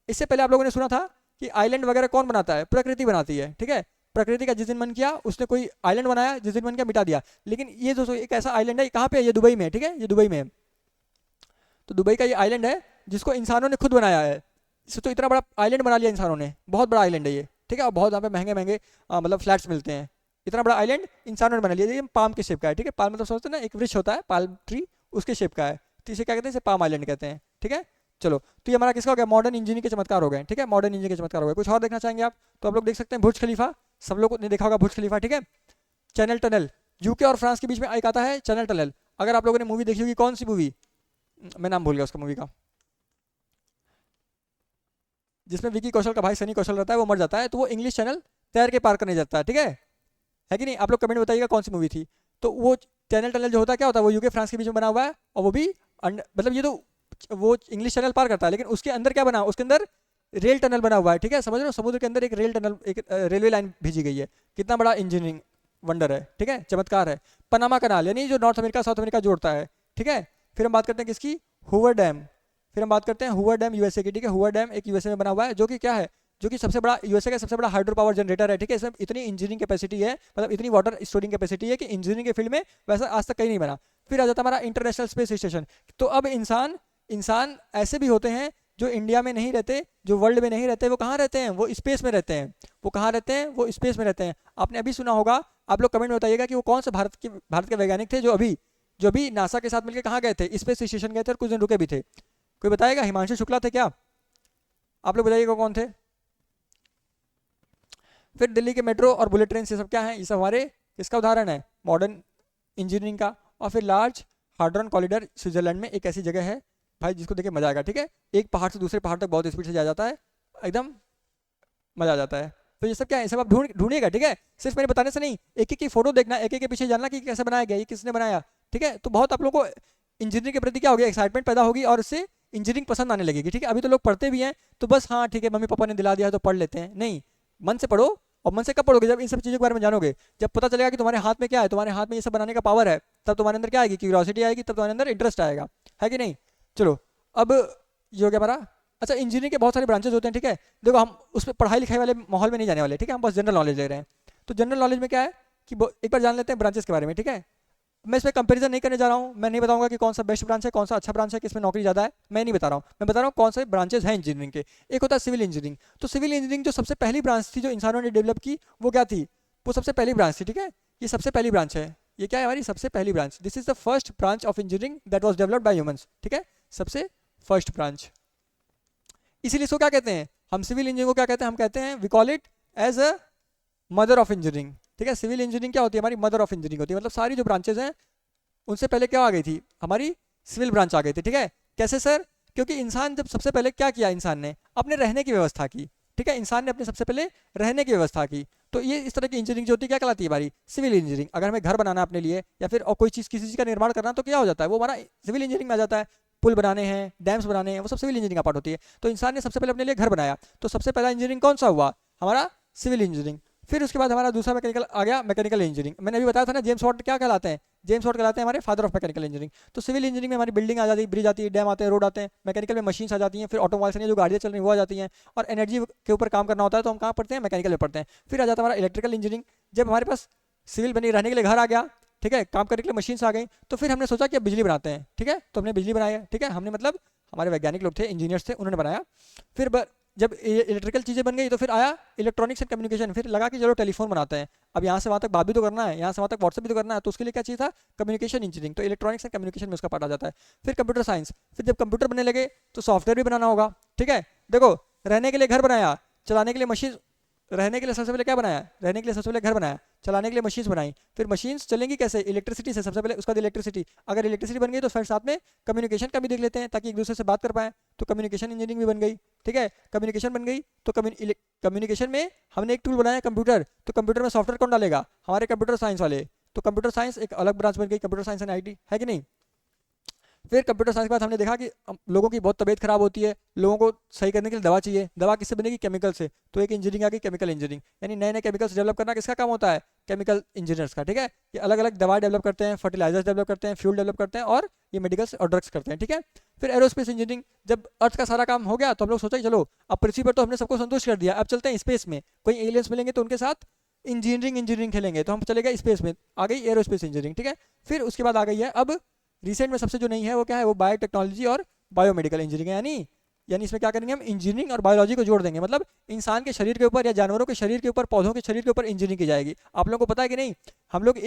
[SPEAKER 1] इससे पहले आप लोगों ने सुना था कि आइलैंड वगैरह कौन बनाता है, प्रकृति बनाती है, ठीक है, प्रकृति का जिस दिन मन किया उसने कोई आइलैंड बनाया, जिस दिन मन किया मिटा दिया। लेकिन ये दोस्तों एक ऐसा आइलैंड है, कहाँ पे है, ये दुबई में, ठीक है, ये दुबई में है। तो दुबई का ये आइलैंड है जिसको इंसानों ने खुद बनाया है। तो इतना बड़ा आइलैंड बना लिया इंसानों ने, बहुत बड़ा आइलैंड है ये, ठीक है, और बहुत यहाँ पे महंगे महंगे मतलब फ्लैट्स मिलते हैं। इतना बड़ा आइलैंड इंसानों ने बना लिया, ये पाम के शेप का है, ठीक है, पाम मतलब समझते हैं ना, एक वृक्ष होता है पाल्म ट्री, उसके शेप का है, तो इसे क्या कहते हैं, इसे पाम आइलैंड कहते हैं, ठीक है। चलो, तो ये हमारा किसका हो गया, मॉडर्न इंजीनियरिंग के चमत्कार हो गए, ठीक है, मॉडर्न इंजीनियरिंग के चमत्कार हो गए। कुछ और देखना चाहेंगे आप, तो आप लोग देख सकते हैं बुर्ज खलीफा, सब लोग ने देखा होगा बुर्ज खलीफा, ठीक है। चैनल टनल, यूके और फ्रांस के बीच में एक आता है चैनल टनल। अगर आप लोगों ने मूवी देखी होगी, कौन सी मूवी, मैं नाम भूल गया उसका मूवी का, जिसमें विकी कौशल का भाई सनी कौशल रहता है, वो मर जाता है, तो वो इंग्लिश चैनल तैर के पार करने जाता है, ठीक है कि नहीं। आप लोग कमेंट बताइएगा कौन सी मूवी थी। तो वो चैनल टनल जो होता है क्या होता है, वो यूके फ्रांस के बीच में बना हुआ है, और वो भी मतलब ये तो वो इंग्लिश चैनल पार करता है, लेकिन उसके अंदर क्या बना, उसके अंदर रेल टनल बना हुआ है, ठीक है, समझ रहे हो, समुद्र के अंदर एक रेल टनल, एक रेलवे लाइन भेजी गई है। कितना बड़ा इंजीनियरिंग वंडर है, ठीक है, चमत्कार है। पनामा कनाल, यानी जो नॉर्थ अमेरिका साउथ अमेरिका जोड़ता है, ठीक है। फिर हम बात करते हैं किसकी, हूवर डैम, फिर हम बात करते हैं हूवर डैम यूएसए की, ठीक है, हूवर डैम एक यूएसए में बना हुआ है, जो कि क्या है, जो कि सबसे बड़ा यूएसए का सबसे बड़ा हाइड्रो पावर जनरेटर है, ठीक है। इसमें इतनी इंजीनियरिंग कैपेसिटी है, मतलब इतनी वाटर स्टोरिंग कैपेसिटी है कि इंजीनियरिंग के फील्ड में वैसा आज तक कहीं नहीं बना। फिर आ जाता है हमारा इंटरनेशनल स्पेस स्टेशन। तो अब इंसान ऐसे भी होते हैं जो इंडिया में नहीं रहते, जो वर्ल्ड में नहीं रहते, वो कहाँ रहते हैं, वो स्पेस में रहते हैं। वो कहाँ रहते हैं, वो स्पेस में रहते हैं। आपने अभी सुना होगा, आप लोग कमेंट में बताइएगा कि वो कौन से भारत के वैज्ञानिक थे जो अभी नासा के साथ मिलकर कहाँ गए थे, स्पेस स्टेशन गए थे और कुछ दिन रुके भी थे। कोई बताएगा, हिमांशु शुक्ला थे क्या, आप लोग बताइएगा कौन थे। फिर दिल्ली के मेट्रो और बुलेट ट्रेन, ये सब क्या है, ये सब हमारे इसका उदाहरण है मॉडर्न इंजीनियरिंग का। और फिर लार्ज हार्ड्रन कॉरिडोर स्विट्जरलैंड में एक ऐसी जगह है भाई जिसको देखे मजा आएगा, ठीक है। एक पहाड़ से दूसरे पहाड़ तक बहुत स्पीड से जाया जाता है, एकदम मजा आ जाता है। तो ये सब क्या है, सब आप ढूंढिएगा, ठीक है, सिर्फ मेरे बताने से नहीं, एक एक की फोटो देखना, एक एक के पीछे जानना कि कैसे बनाया गया, ये किसने बनाया, ठीक है। तो बहुत आप लोगों को इंजीनियरिंग के प्रति क्या हो गया, एक्साइटमेंट पैदा होगी और इससे इंजीनियरिंग पसंद आने लगेगी, ठीक है। अभी तो लोग पढ़ते भी हैं तो बस हाँ ठीक है मम्मी पापा ने दिला दिया है तो पढ़ लेते हैं, नहीं, मन से पढ़ो। और मन से कब पढ़ोगे, जब इन सब चीज़ों के बारे में जानोगे, जब पता चलेगा कि तुम्हारे हाथ में क्या है, तुम्हारे हाथ में ये सब बनाने का पावर है, तब तुम्हारे अंदर क्या आएगी, क्यूरियोसिटी आएगी, तब तुम्हारे अंदर इंटरेस्ट आएगा, है कि नहीं। चलो, अब ये हो गया हमारा। अच्छा, इंजीनियरिंग के बहुत सारे ब्रांचेस होते हैं, ठीक है। देखो हम उस पर पढ़ाई लिखाई वाले माहौल में नहीं जाने वाले, ठीक है, हम बस जनरल नॉलेज ले रहे हैं। तो जनरल नॉलेज में क्या है कि एक बार जान लेते हैं ब्रांचेस के बारे में, ठीक है। मैं इसमें कंपैरिजन नहीं करने जा रहा हूँ, मैं नहीं बताऊंगा कि कौन सा बेस्ट ब्रांच है, कौन सा अच्छा ब्रांच है, किसमें नौकरी ज़्यादा है, मैं नहीं बता रहा हूँ। मैं बता रहा हूँ कौन से ब्रांचेस हैं इंजीनियरिंग के। एक होता है सिविल इंजीनियरिंग। तो सिविल इंजीनियरिंग जो सबसे पहली ब्रांच थी जो इंसानों ने डेवलप की, वो क्या थी, वो सबसे पहली ब्रांच थी, ठीक है, ये सबसे पहली ब्रांच है, ये क्या है, हमारी सबसे पहली branch. This is the first branch of engineering that was developed by humans, ठीक है, सबसे फर्स्ट ब्रांच। इसीलिए इसको क्या कहते हैं, हम सिविल इंजीनियरिंग को क्या कहते हैं, हम कहते हैं we call it as a mother of engineering, ठीक है। सिविल इंजीनियरिंग क्या होती है, हमारी मदर ऑफ इंजीनियरिंग होती है, मतलब सारी जो ब्रांचेज हैं उनसे पहले क्या आ गई थी, हमारी सिविल ब्रांच आ गई थी, ठीक है। कैसे सर, क्योंकि इंसान जब सबसे पहले क्या किया, इंसान ने अपने रहने की व्यवस्था की, ठीक है, इंसान ने अपने सबसे पहले रहने की व्यवस्था की। तो ये इस तरह की इंजीनियरिंग जो होती है क्या कहलाती है, हमारी सिविल इंजीनियरिंग। अगर हमें घर बनाना अपने लिए या फिर और कोई चीज़ किसी चीज़ का निर्माण करना, तो क्या हो जाता है, वो हमारा सिविल इंजीनियरिंग में आ जाता है। पुल बनाने हैं, डैम्स बनाने हैं, वो सब सिविल इंजीनियरिंग का पार्ट होती है। तो इंसान ने सबसे पहले अपने लिए घर बनाया, तो सबसे पहला इंजीनियरिंग कौन सा हुआ, हमारा सिविल इंजीनियरिंग। फिर उसके बाद हमारा दूसरा मैकेनिकल आ गया, मैकेनिकल इंजीनियरिंग। मैंने अभी बताया था ना, जेम्स वाट क्या कहलाते हैं, जेम्स वाट कहलाते हैं हमारे फादर ऑफ मैकेनिकल इंजीनियरिंग। तो सिविल इंजीनियरिंग में हमारी बिल्डिंग आ जाती है, ब्रिज आती है, डैम आते हैं, रोड आते हैं। मैकेनिकल में मशीन्स आ जाती हैं, फिर ऑटोमोबाइल्स जो गाड़ियाँ चल रही हैं वो आ जाती हैं, और एनर्जी के ऊपर काम करना होता है तो हम कहाँ पढ़ते हैं, मैकेनिकल में पढ़ते हैं। फिर आ जाता है हमारा इलेक्ट्रिकल इंजीनियरिंग। जब हमारे पास सिविल बनी रहने के लिए घर आ गया, ठीक है, काम करने के लिए मशीन्स आ गई, तो फिर हमने सोचा कि अब बिजली बनाते हैं, ठीक है। तो हमने बिजली बनाई, ठीक है, हमने मतलब हमारे वैज्ञानिक लोग थे, इंजीनियर्स थे, उन्होंने बनाया। फिर जब इलेक्ट्रिकल चीज़ें बन गई तो फिर आया इलेक्ट्रॉनिक्स एंड कम्युनिकेशन। फिर लगा कि चलो टेलीफोन बनाते हैं, अब यहाँ से वहाँ तक बात भी तो करना है, यहाँ से वहाँ तक व्हाट्सएप भी तो करना है, तो उसके लिए क्या चाहिए था, कम्युनिकेशन इंजीनियरिंग। तो इलेक्ट्रॉनिक्स एंड कम्युनिकेशन में उसका पार्ट आ जाता है। फिर कंप्यूटर साइंस, फिर जब कंप्यूटर बनने लगे तो सॉफ्टवेयर भी बनाना होगा, ठीक है। देखो, रहने के लिए घर बनाया, चलाने के लिए मशीन, रहने के लिए सबसे पहले क्या बनाया, रहने के लिए सबसे पहले घर बनाया, चलाने के लिए मशीन्स बनाई। फिर मशीन्स चलेंगी कैसे, इलेक्ट्रिसिटी से, सबसे पहले उसका इलेक्ट्रिसिटी। अगर इलेक्ट्रिसिटी बन गई तो फिर साथ में कम्युनिकेशन का भी देख लेते हैं, ताकि एक दूसरे से बात कर पाए, तो कम्युनिकेशन इंजीनियरिंग भी बन गई, ठीक है। कम्युनिकेशन बन गई तो कम्युनिकेशन में हमने एक टूल बनाया कंप्यूटर, तो कंप्यूटर में सॉफ्टवेयर कौन डालेगा, हमारे कंप्यूटर साइंस वाले। तो कंप्यूटर साइंस एक अलग ब्रांच बन गई, कंप्यूटर साइंस एंड IT, है कि नहीं। फिर कंप्यूटर साइंस के बाद हमने देखा कि लोगों की बहुत तबीयत खराब होती है, लोगों को सही करने के लिए दवा चाहिए, दवा किससे बनेगी, केमिकल से। तो एक इंजीनियरिंग आ गई, केमिकल इंजीनियरिंग। यानी नए नए केमिकल्स डेवलप करना किसका काम होता है, केमिकल इंजीनियर्स का, ठीक है। ये अलग अलग दवा डेवलप करते हैं, फर्टिलाइजर्स डेवलप करते हैं, फ्यूल डेवलप करते हैं, और ये मेडिकल्स और ड्रग्स करते हैं, ठीक है। फिर एरोस्पेस इंजीनियरिंग, जब अर्थ का सारा काम हो गया तो हम लोग सोचा कि चलो अब पृथ्वी पर तो हमने सबको संतुष्ट कर दिया, अब चलते हैं स्पेस में, कोई एलियंस मिलेंगे तो उनके साथ इंजीनियरिंग खेलेंगे, तो हम चले गए स्पेस में, आ गई एरोस्पेस इंजीनियरिंग, ठीक है। फिर उसके बाद आ गई है अब रिसेंट में सबसे जो नहीं है वो क्या है, वो बायोटेक्नोलॉजी और बायोमेडिकल इंजीनियरिंग है। यानी इसमें क्या करेंगे हम, इंजीनियरिंग और बायोलॉजी को जोड़ देंगे, मतलब इंसान के शरीर के ऊपर या जानवरों के शरीर के ऊपर, पौधों के शरीर के ऊपर इंजीनियरिंग की जाएगी। आप लोगों को पता है कि नहीं, हम लोग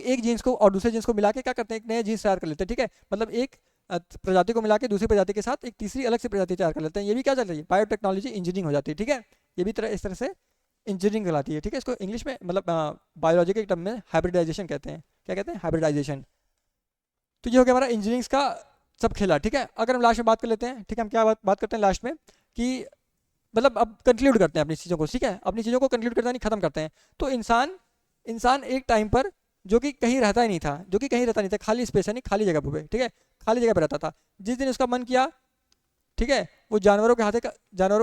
[SPEAKER 1] एक जीन्स को और दूसरे जीन्स को मिला के क्या करते हैं, एक नया जीन्स तैयार कर लेते हैं, ठीक है। मतलब एक प्रजाति को मिला के दूसरी प्रजाति के साथ एक तीसरी अलग से प्रजाति तैयार कर लेते हैं। ये भी क्या चल रही है, बायोटेक्नोलॉजी इंजीनियरिंग हो जाती है, ठीक है। ये भी इस तरह से इंजीनियरिंग कहलाती है, ठीक है। इसको इंग्लिश में मतलब बायोलॉजी के टर्म में हाइब्रिडाइजेशन कहते हैं। क्या कहते हैं, हाइब्रिडाइजेशन। तो ये हो गया हमारा इंजीनियरिंग का सब खेला, ठीक है। अगर हम लास्ट में बात कर लेते हैं, ठीक है, हम क्या बात करते हैं लास्ट में कि मतलब अब कंक्लूड करते हैं अपनी चीज़ों को, ठीक है, अपनी चीज़ों को कंक्लूड करते नहीं, खत्म करते हैं। तो इंसान एक टाइम पर जो कि कहीं रहता ही नहीं था, खाली स्पेस है, नहीं खाली जगह पे, ठीक है, खाली जगह पर रहता था। जिस दिन उसका मन किया, ठीक है, वो जानवरों के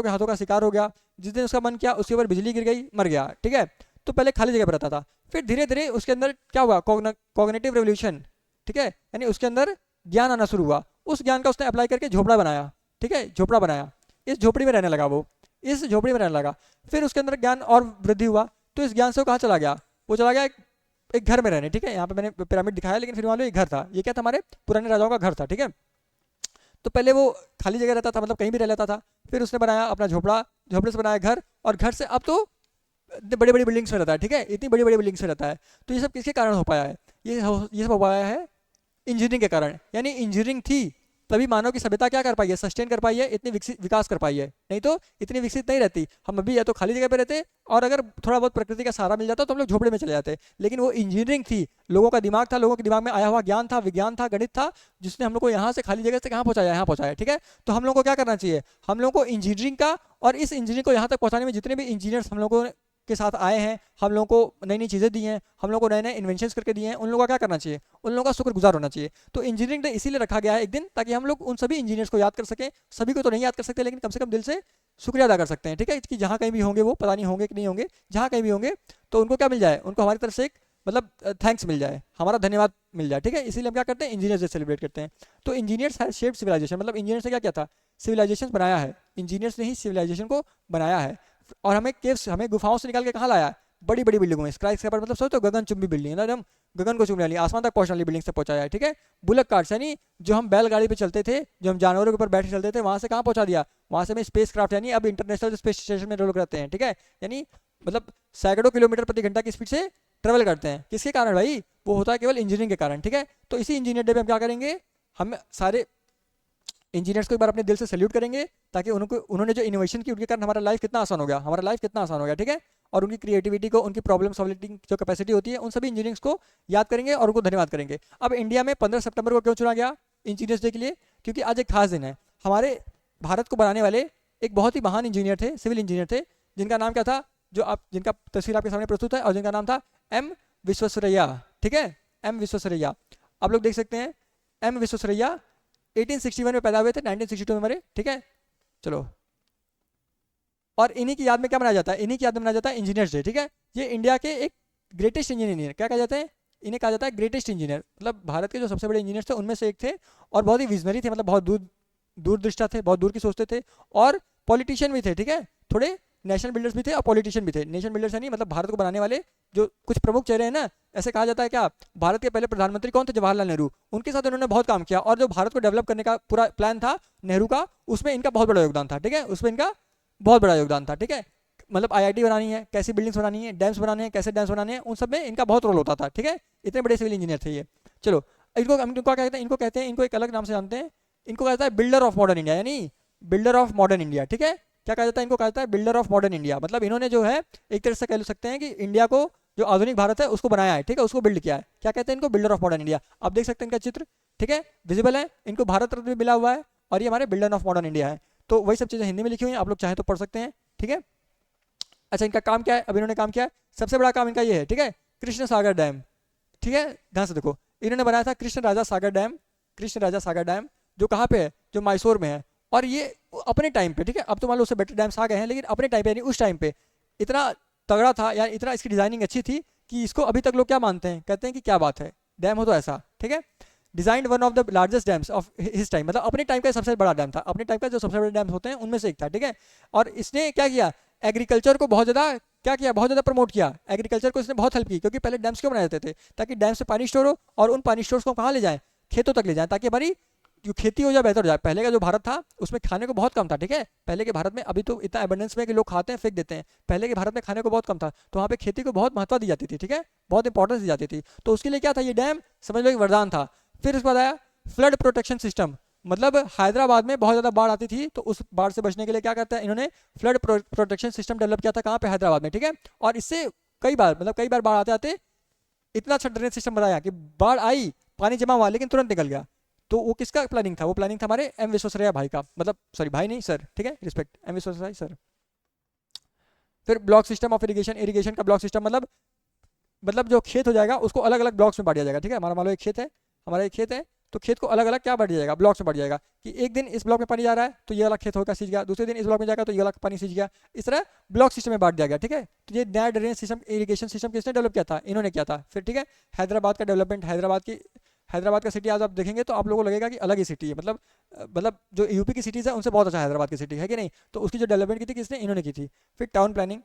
[SPEAKER 1] हाथों का शिकार हो गया। जिस दिन उसका मन किया उसके ऊपर बिजली गिर गई, मर गया, ठीक है। तो पहले खाली जगह पर रहता था, फिर धीरे धीरे उसके अंदर क्या हुआ, कॉग्निटिव रेवोल्यूशन, ठीक है, यानी उसके अंदर ज्ञान आना शुरू हुआ। उस ज्ञान का उसने अप्लाई करके झोपड़ा बनाया, ठीक है, झोपड़ा बनाया, इस झोपड़ी में रहने लगा, वो इस झोपड़ी में रहने लगा। फिर उसके अंदर ज्ञान और वृद्धि हुआ, तो इस ज्ञान से वो कहाँ चला गया, वो चला गया एक घर में रहने, ठीक है। यहाँ पे मैंने पिरामिड दिखाया, लेकिन फिर मान लो एक घर था, ये क्या था, हमारे पुराने राजाओं का घर था, ठीक है। तो पहले वो खाली जगह रहता था, मतलब कहीं भी रह लेता था। फिर उसने बनाया अपना झोपड़ा, झोपड़े से बनाया घर, और घर से अब तो बड़ी बड़ी बिल्डिंग्स में रहता है, ठीक है, इतनी बड़ी बड़ी बिल्डिंग्स में रहता है। तो ये सब किसके कारण हो पाया है, ये सब हो पाया है इंजीनियरिंग के कारण। यानी इंजीनियरिंग थी तभी मानव की सभ्यता क्या कर पाई है, सस्टेन कर पाई है, इतनी विकास कर पाई है, नहीं तो इतनी विकसित नहीं रहती। हम अभी या तो खाली जगह पे रहते, और अगर थोड़ा बहुत प्रकृति का सहारा मिल जाता तो हम लोग झोपड़े में चले जाते। लेकिन वो इंजीनियरिंग थी, लोगों का दिमाग था, लोगों के दिमाग में आया हुआ ज्ञान था, विज्ञान था, गणित था, जिसने हम लोग को यहाँ से खाली जगह से कहाँ पहुँचाया, यहाँ पहुँचाया, ठीक है। तो हम लोग को क्या करना चाहिए, हम लोग को इंजीनियरिंग का, और इस इंजीनियरिंग को यहाँ तक पहुँचाने में जितने भी इंजीनियर्स हम लोगों के साथ आए हैं, हम लोगों को नई नई चीज़ें दी हैं, हम लोगों को नए नए इन्वेंशंस करके दिए हैं, उन लोगों का क्या करना चाहिए, उन लोगों का शुक्रगुजार होना चाहिए। तो इंजीनियरिंग डे इसीलिए रखा गया है एक दिन, ताकि हम लोग उन सभी इंजीनियर्स को याद कर सकें। सभी को तो नहीं याद कर सकते, लेकिन कम से कम दिल से शुक्रिया अदा कर सकते हैं, ठीक है, कि जहाँ कहीं भी होंगे, वो पता नहीं होंगे कि नहीं होंगे, जहाँ कहीं भी होंगे तो उनको क्या मिल जाए, उनको हमारी तरफ से एक मतलब थैंक्स मिल जाए, हमारा धन्यवाद मिल जाए, ठीक है। इसीलिए हम क्या करते हैं, इंजीनियर्स डे सेलिब्रेट करते हैं। तो इंजीनियर्स हैव शेप्ड सिविलाइजेशन, मतलब इंजीनियर्स ने क्या किया था, सिविलाइजेशन बनाया है, इंजीनियर्स ने ही सिविलाइजेशन को बनाया है। और हमें गुफाओं से निकाल के कहाँ लाया, बड़ी बड़ी बिल्डिंगों में, स्काईस्क्रैपर मतलब सोचो गगनचुंबी बिल्डिंग, एकदम गगन को चुम वाली, आसमान तक पहुंचने वाली बिल्डिंग से पहुंचाया है, ठीक है। बुलक कार्ट्स, यानी जो हम बैलगाड़ी पे चलते थे, जो हम जानवरों के ऊपर बैठे चलते थे, वहां से कहाँ पहुंचा दिया, वहां से हमें स्पेस क्राफ्ट, यानी अब इंटरनेशनल स्पेस स्टेशन में लोग रहते हैं, ठीक है। यानी मतलब सैकड़ों किलोमीटर प्रति घंटा की स्पीड से ट्रेवल करते हैं। किसके कारण भाई? वो होता है केवल इंजीनियरिंग के कारण, ठीक है। तो इसी इंजीनियर डे पे हम क्या करेंगे, हम सारे इंजीनियर्स को एक बार अपने दिल से सैल्यूट करेंगे, ताकि उन्होंने जो इनोवेशन की उनके कारण हमारा लाइफ कितना आसान हो गया, हमारा लाइफ कितना आसान हो गया, ठीक है। और उनकी क्रिएटिविटी को, उनकी प्रॉब्लम सॉल्विंग जो कैपेसिटी होती है, उन सभी इंजीनियर्स को याद करेंगे और उनको धन्यवाद करेंगे। अब इंडिया में 15 सितंबर को क्यों चुना गया इंजीनियर्स डे के लिए? क्योंकि आज एक खास दिन है। हमारे भारत को बनाने वाले एक बहुत ही महान इंजीनियर थे, सिविल इंजीनियर थे, जिनका नाम क्या था, जो आप जिनका तस्वीर आपके सामने प्रस्तुत है, और जिनका नाम था एम विश्वेश्वरैया, ठीक है। एम विश्वेश्वरैया, आप लोग देख सकते हैं। एम विश्वेश्वरैया 1861 में पैदा हुए थे, 1962 में मरे, ठीक है। चलो, और इन्हीं की याद में क्या मनाया जाता है? इन्हीं की याद में मनाया जाता है इंजीनियर्स डे, ठीक है। ये इंडिया के एक ग्रेटेस्ट इंजीनियर, क्या कहा जाता है इन्हें? कहा जाता है ग्रेटेस्ट इंजीनियर। मतलब भारत के जो सबसे बड़े इंजीनियर थे उनमें से एक थे, और बहुत ही विजनरी थे, मतलब बहुत दूरदृष्टा थे, बहुत दूर की सोचते थे, और पॉलिटिशियन भी थे, ठीक है। थोड़े नेशनल बिल्डर्स भी थे और पॉलिटिशियन भी थे। नेशनल बिल्डर्स है नहीं, मतलब भारत को बनाने वाले जो कुछ प्रमुख चेहरे हैं ना, ऐसे कहा जाता है। क्या भारत के पहले प्रधानमंत्री कौन थे? जवाहरलाल नेहरू। उनके साथ उन्होंने बहुत काम किया, और जो भारत को डेवलप करने का पूरा प्लान था नेहरू का, उसमें इनका बहुत बड़ा योगदान था, ठीक है। उसमें इनका बहुत बड़ा योगदान था, ठीक है। मतलब आईआईटी बनानी है, कैसी बिल्डिंग्स बनानी है, डैम्स बनाने हैं, कैसे डैम्स बनाने हैं, उन सब में इनका बहुत रोल होता था, ठीक है। इतने बड़े सिविल इंजीनियर थे ये। चलो, इनको क्या कहते हैं? इनको एक अलग नाम से जानते हैं। इनको कहता है बिल्डर ऑफ मॉडर्न इंडिया, यानी बिल्डर ऑफ मॉडर्न इंडिया, ठीक है। क्या कहा जाता है? इनको कहा जाता है बिल्डर ऑफ मॉडर्न इंडिया। मतलब इन्होंने जो है एक तरह से कह सकते हैं कि इंडिया को, जो आधुनिक भारत है उसको बनाया है, ठीक है, उसको बिल्ड किया है। क्या कहते हैं इनको? Builder of modern India. आप देख सकते हैं इनका चित्र, ठीक है, विजिबल है। इनको भारत रत्न भी मिला हुआ है, और ये हमारे बिल्डर ऑफ मॉडर्न इंडिया है। तो वही सब चीज़ें हिंदी में लिखी हुई हैं, आप लोग चाहे तो पढ़ सकते हैं, ठीक है। अच्छा, इनका काम क्या है? अब इन्होंने काम किया है, सबसे बड़ा काम इनका ये है, ठीक है, कृष्ण सागर डैम, ठीक है। ध्यान से देखो, इन्होंने बनाया था कृष्ण राजा सागर डैम। कृष्ण राजा सागर डैम जो कहाँ पे है? जो मैसूर में है। और ये अपने टाइम पे, ठीक है, अब तो मान लो उससे बेटर डैम्स आ गए हैं, लेकिन अपने टाइम पे यानी उस टाइम पे इतना तगड़ा था, या इतना इसकी डिजाइनिंग अच्छी थी कि इसको अभी तक लोग क्या मानते हैं? कहते हैं कि क्या बात है, डैम हो तो ऐसा, ठीक है। Designed one of the largest dams of his time, मतलब अपने टाइम का सबसे बड़ा डैम था, अपने टाइम का जो सबसे बड़े डैम्स होते हैं उनमें से एक था, ठीक है। और इसने क्या किया? एग्रीकल्चर को बहुत ज़्यादा क्या किया? बहुत ज़्यादा प्रमोट किया। एग्रीकल्चर को इसने बहुत हेल्प की, क्योंकि पहले डैम्स क्यों बनाए जाते थे? ताकि डैम से पानी स्टोर हो, और उन पानी स्टोर्स को कहाँ ले जाएं? खेतों तक ले जाएं, ताकि हमारी जो खेती हो जाए बेहतर हो जाए। पहले का जो भारत था उसमें खाने को बहुत कम था, ठीक है। पहले के भारत में, अभी तो इतना एबंडेंस में कि लोग खाते हैं फेंक देते हैं, पहले के भारत में खाने को बहुत कम था, तो वहाँ पे खेती को बहुत महत्व दी जाती थी, ठीक है, बहुत इंपॉर्टेंस दी जाती थी। तो उसके लिए क्या था? ये डैम समझ लो एक वरदान था। फिर उसके बाद आया फ्लड प्रोटेक्शन सिस्टम। मतलब हैदराबाद में बहुत ज़्यादा बाढ़ आती थी, तो उस बाढ़ से बचने के लिए क्या करता है इन्होंने? फ्लड प्रोटेक्शन सिस्टम डेवलप किया था। कहाँ पे? हैदराबाद में, ठीक है। और इससे कई बार बाढ़ आते आते इतना अच्छा ड्रेनेज सिस्टम बनाया कि बाढ़ आई, पानी जमा हुआ, लेकिन तुरंत निकल गया। तो वो किसका प्लानिंग था? वो प्लानिंग था हमारे एम विश्वेश्वरैया भाई का, मतलब सॉरी भाई नहीं सर, ठीक है, रिस्पेक्ट, एम विश्वेश्वरैया सर। फिर block system of irrigation. Irrigation का ब्लॉक सिस्टम मतलब जो खेत हो जाएगा उसको अलग अलग ब्लॉक्स में बांट दिया जाएगा, ठीक है। हमारा मान लो एक खेत है, हमारा एक खेत है, तो खेत को अलग अलग क्या बांट दिया जाएगा? ब्लॉक्स में बांट दिया जाएगा, कि एक दिन इस ब्लॉक में पानी जा रहा है तो ये वाला खेत होगा सींच गया, दूसरे दिन इस ब्लॉक में जाएगा तो ये वाला पानी सींच गया। इस तरह ब्लॉक सिस्टम में बांट दिया गया, ठीक है। तो ये नया ड्रेनेज सिस्टम, इरिगेशन सिस्टम किसने डेवलप किया था? इन्होंने किया था। फिर ठीक है, हैदराबाद का डेवलपमेंट। हैदराबाद का सिटी आज आप देखेंगे तो आप लोगों को लगेगा कि अलग ही सिटी है, मतलब जो यूपी की सिटीज़ है उनसे बहुत अच्छा हैदराबाद की सिटी है कि नहीं। तो उसकी जो डेवलपमेंट की थी किसने? इन्होंने की थी। फिर टाउन प्लानिंग,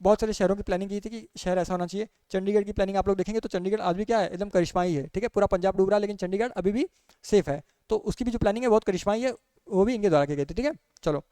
[SPEAKER 1] बहुत सारे शहरों की प्लानिंग की थी कि शहर ऐसा होना चाहिए। चंडीगढ़ की प्लानिंग आप लोग देखेंगे तो चंडीगढ़ आज भी क्या है? एकदम करिश्माई है, ठीक है। पूरा पंजाब डूब रहा है लेकिन चंडीगढ़ अभी भी सेफ है। तो उसकी भी जो प्लानिंग है बहुत करिश्माई है, वो भी इनके द्वारा की गई थी, ठीक है। चलो,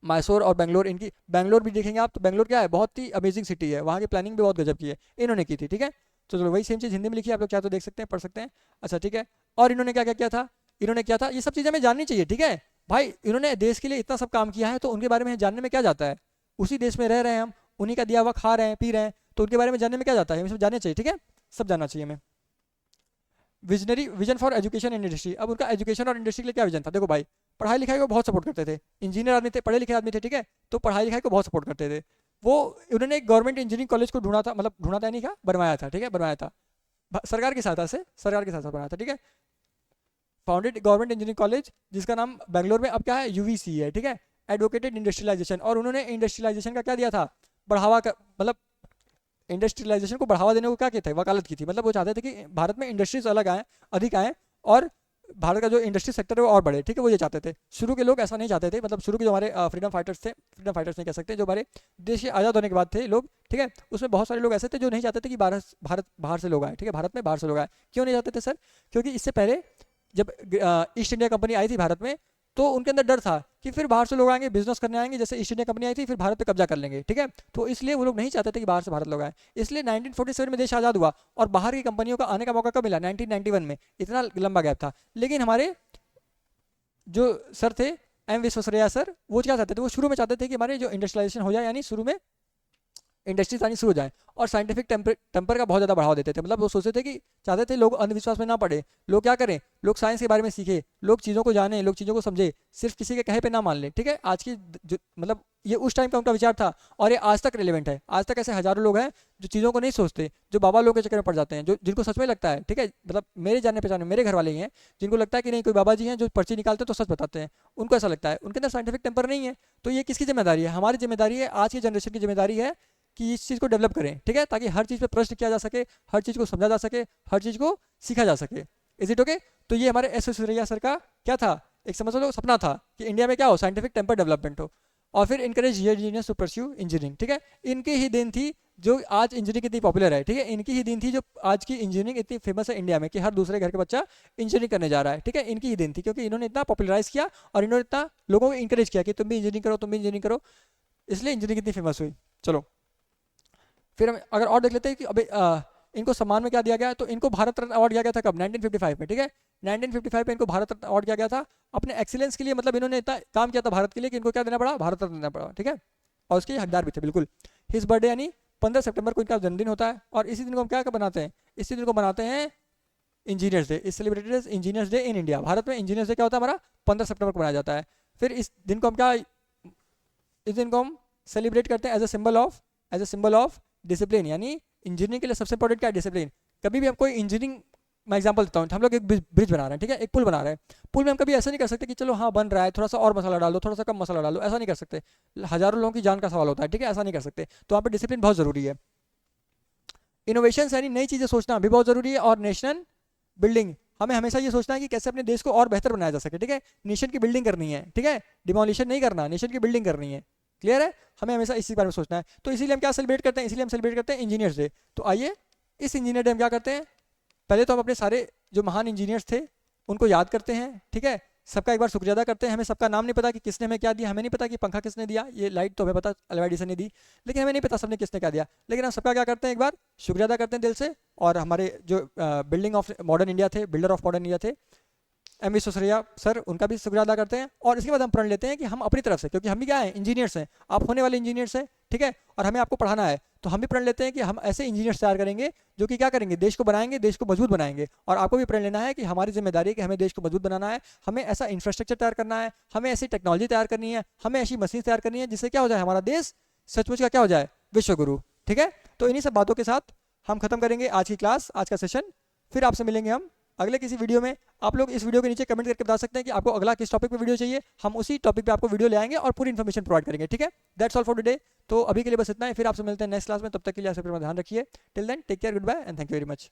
[SPEAKER 1] मैसूर और बेंगलोर, इनकी बेंगलोर भी देखेंगे आप तो बेंगलोर क्या है? बहुत ही अमेजिंग सिटी है, वहाँ की प्लानिंग भी बहुत गजब की है, इन्होंने की थी, ठीक है। तो चलो वही सेम चीज़ हिंदी में लिखी है, आप लोग चाहे तो देख सकते हैं, पढ़ सकते हैं। अच्छा ठीक है, और इन्होंने क्या क्या किया था? इन्होंने किया था, ये सब चीज़ें हमें जाननी चाहिए, ठीक है भाई। इन्होंने देश के लिए इतना सब काम किया है, तो उनके बारे में जानने में क्या जाता है? उसी देश में रह रहे हैं हम, उन्हीं का दिया हुआ खा रहे हैं, पी रहे हैं, तो उनके बारे में जानने में क्या जाता है? हमें सब जानना चाहिए, ठीक है, सब जानना चाहिए हमें। Vision for education and industry. अब उनका एजुकेशन और इंडस्ट्री के लिए क्या विजन था? देखो भाई, पढ़ाई लिखाई को बहुत सपोर्ट करते थे, इंजीनियर आदमी थे, पढ़े लिखे आदमी थे, ठीक है, तो पढ़ाई लिखाई को बहुत सपोर्ट करते थे वो। उन्होंने एक गवर्नमेंट इंजीनियरिंग कॉलेज को ढूंढा था, मतलब ढूंढा था नहीं, क्या बनवाया था, ठीक है, बनवाया था सरकार की सहायता से, सरकार के साथ बनाया था, ठीक है। फाउंडेड गवर्नमेंट इंजीनियरिंग कॉलेज, जिसका नाम बेंगलोर में अब क्या है? यूवीसी है, ठीक है। एडवोकेटेड इंडस्ट्रियलाइजेशन, और उन्होंने इंडस्ट्रियलाइजेशन का क्या दिया था? बढ़ावा का, मतलब इंडस्ट्रियलाइजेशन को बढ़ावा देने को क्या कहते हैं? वकालत की थी। मतलब वो चाहते थे कि भारत में इंडस्ट्रीज अलग आए, अधिक आए, और भारत का जो इंडस्ट्री सेक्टर है वो और बढ़े, ठीक है, वो ये चाहते थे। शुरू के लोग ऐसा नहीं चाहते थे, मतलब शुरू के जो हमारे फ्रीडम फाइटर्स थे, फ्रीडम फाइटर्स नहीं कह सकते, जो हमारे देश के आज़ाद होने के बाद थे लोग, ठीक है, उसमें बहुत सारे लोग ऐसे थे जो नहीं चाहते थे कि भारत बाहर से लोग आए, ठीक है, भारत में बाहर से लोग आए। क्यों नहीं चाहते थे सर? क्योंकि इससे पहले जब ईस्ट इंडिया कंपनी आई थी भारत में, तो उनके अंदर डर था कि फिर बाहर से लोग आएंगे, बिजनेस करने आएंगे, जैसे ईस्ट इंडिया कंपनी आई थी, फिर भारत पे कब्जा कर लेंगे, ठीक है। तो इसलिए वो लोग नहीं चाहते थे कि बाहर से भारत लोग आए। इसलिए 1947 में देश आज़ाद हुआ और बाहर की कंपनियों का आने का मौका कब मिला? 1991 में। इतना लंबा गैप था। लेकिन हमारे जो सर थे एम विश्वेश्वरैया सर, वो क्या चाहते थे? वो शुरू में चाहते थे कि हमारे जो इंडस्ट्रियलाइजेशन हो जाए, यानी शुरू में इंडस्ट्रीज आनी शुरू हो जाए, और साइंटिफिक टेम्पर का बहुत ज़्यादा बढ़ावा देते थे। मतलब वो सोचते थे कि चाहते थे लोग अंधविश्वास में ना पड़े, लोग क्या करें, लोग साइंस के बारे में सीखे, लोग चीज़ों को जाने, लोग चीज़ों को समझे, सिर्फ किसी के कहे पे ना मान ले, ठीक है। आज की मतलब ये उस टाइम का उनका विचार था और ये आज तक रिलेवेंट है। आज तक ऐसे हजारों लोग हैं जो चीज़ों को नहीं सोचते, जो बाबा लोग के चक्कर में पड़ जाते हैं, जो जिनको सच में लगता है, ठीक है। मतलब मेरे जानने पहचाने मेरे घर वाले ही हैं जिनको लगता है कि नहीं, कोई बाबा जी हैं जो पर्ची निकालते हैं तो सच बताते हैं, उनको ऐसा लगता है। उनके अंदर साइंटिफिक टेम्पर नहीं है। तो ये किसकी जिम्मेदारी है? हमारी जिम्मेदारी है, आज की जनरेशन की जिम्मेदारी है कि इस चीज़ को डेवलप करें, ठीक है, ताकि हर चीज़ पे प्रश्न किया जा सके, हर चीज़ को समझा जा सके, हर चीज़ को सीखा जा सके। Is it okay? तो ये हमारे एस विश्वेश्वरैया सर का क्या था, एक समझ लो सपना था कि इंडिया में क्या हो, साइंटिफिक टेम्पर डेवलपमेंट हो, और फिर encourage your engineers to pursue engineering, ठीक है। इनकी ही देन थी जो आज इंजीनियरिंग इतनी पॉपुलर है, ठीक है। इनकी ही देन थी जो आज की इंजीनियरिंग इतनी फेमस है इंडिया में कि हर दूसरे घर के बच्चा इंजीनियरिंग करने जा रहा है, ठीक है। इनकी ही देन थी, क्योंकि इन्होंने इतना पॉपुलराइज किया और इन्होंने इतना लोगों को इंकरेज किया कि तुम भी इंजीनियरिंग करो, तुम भी इंजीनियरिंग करो, इसलिए इंजीनियरिंग इतनी फेमस हुई। चलो फिर हम अगर और देख लेते हैं कि अभी इनको सम्मान में क्या दिया गया। तो इनको भारत रत्न अवार्ड दिया गया था कब? 1955 में, ठीक है। 1955 में इनको भारत रत्न अवार्ड दिया गया था अपने एक्सीलेंस के लिए। मतलब इन्होंने इतना काम किया था भारत के लिए कि इनको क्या देना पड़ा? भारत रत्न देना पड़ा, ठीक है। और उसके हकदार भी थे बिल्कुल। हिज बर्थडे यानी 15 सितंबर को इनका जन्मदिन होता है, और इसी दिन को हम क्या बनाते हैं? इसी दिन को बनाते हैं engineers day. Is celebrated as engineers day in India. Bharat में इंजीनियर्स डे क्या होता है हमारा? 15 सितंबर को मनाया जाता है। फिर इस दिन को हम क्या, इस दिन को हम सेलिब्रेट करते हैं as a symbol of discipline. यानी इंजीनियरिंग के लिए सबसे इंपॉर्टेंट क्या है? डिसिप्लिन। कभी भी हम कोई इंजीनियरिंग, मैं एग्जांपल देता हूँ, हम लोग एक ब्रिज बना रहे हैं, ठीक है, एक पुल बना रहे हैं। पुल में हम कभी ऐसा नहीं कर सकते कि चलो हाँ बन रहा है, थोड़ा सा और मसाला डाल दो, थोड़ा सा कम मसाला डाल दो, ऐसा नहीं कर सकते। हजारों लोगों की जान का सवाल होता है, ठीक है, ऐसा नहीं कर सकते। तो वहाँ पर डिसिप्लिन बहुत जरूरी है। इनोवेशन यानी नई चीज़ें सोचना भी बहुत जरूरी है। और नेशनल बिल्डिंग, हमें हमेशा ये सोचना है कि कैसे अपने देश को और बेहतर बनाया जा सके, ठीक है। नेशन की बिल्डिंग करनी है, ठीक है, डिमोलिशन नहीं करना, नेशन की बिल्डिंग करनी है। क्लियर है? हमें हमेशा इसी बारे में सोचना है। तो इसीलिए हम क्या सेलिब्रेट करते हैं? इसीलिए हम सेलिब्रेट करते हैं इंजीनियर्स डे। तो आइए इस इंजीनियर डे हम क्या करते हैं? पहले तो हम अपने सारे जो महान इंजीनियर्स थे उनको याद करते हैं, ठीक है। सबका एक बार शुक्रिया अदा करते हैं। हमें सबका नाम नहीं पता कि किसने हमें क्या दिया, हमें नहीं पता कि पंखा किसने दिया, ये लाइट तो हमें पता अल्वा एडिसन ने दी, लेकिन हमें नहीं पता सबने किसने क्या दिया। लेकिन हम सबका क्या करते हैं? एक बार शुक्रिया अदा करते हैं दिल से। और हमारे जो बिल्डिंग ऑफ मॉडर्न इंडिया थे, बिल्डर ऑफ मॉडर्न इंडिया थे एम विश्वेश्वरैया सर, उनका भी शुक्रिया अदा करते हैं। और इसके बाद हम प्रण लेते हैं कि हम अपनी तरफ से, क्योंकि हम भी क्या हैं? इंजीनियर्स हैं, आप होने वाले इंजीनियर्स हैं, ठीक है, और हमें आपको पढ़ाना है। तो हम भी प्रण लेते हैं कि हम ऐसे इंजीनियर्स तैयार करेंगे जो कि क्या करेंगे? देश को बनाएंगे, देश को मजबूत बनाएंगे। और आपको भी प्रण लेना है कि हमारी जिम्मेदारी है कि हमें देश को मजबूत बनाना है, हमें ऐसा इंफ्रास्ट्रक्चर तैयार करना है, हमें ऐसी टेक्नोलॉजी तैयार करनी है, हमें ऐसी मशीन तैयार करनी है जिससे क्या हो जाए? हमारा देश सचमुच का क्या हो जाए? विश्वगुरु, ठीक है। तो इन्हीं सब बातों के साथ हम खत्म करेंगे आज की क्लास, आज का सेशन। फिर आपसे मिलेंगे हम अगले किसी वीडियो में। आप लोग इस वीडियो के नीचे कमेंट करके बता सकते हैं कि आपको अगला किस टॉपिक पे वीडियो चाहिए। हम उसी टॉपिक पे आपको वीडियो ले आएंगे और पूरी इन्फॉर्मेशन प्रोवाइड करेंगे, ठीक है। That's all for today. तो अभी के लिए बस इतना है, फिर आपसे मिलते हैं नेक्स्ट क्लास में। तब तक के लिए आप अपना ध्यान रखिए। Till then take care, good bye and thank you very much.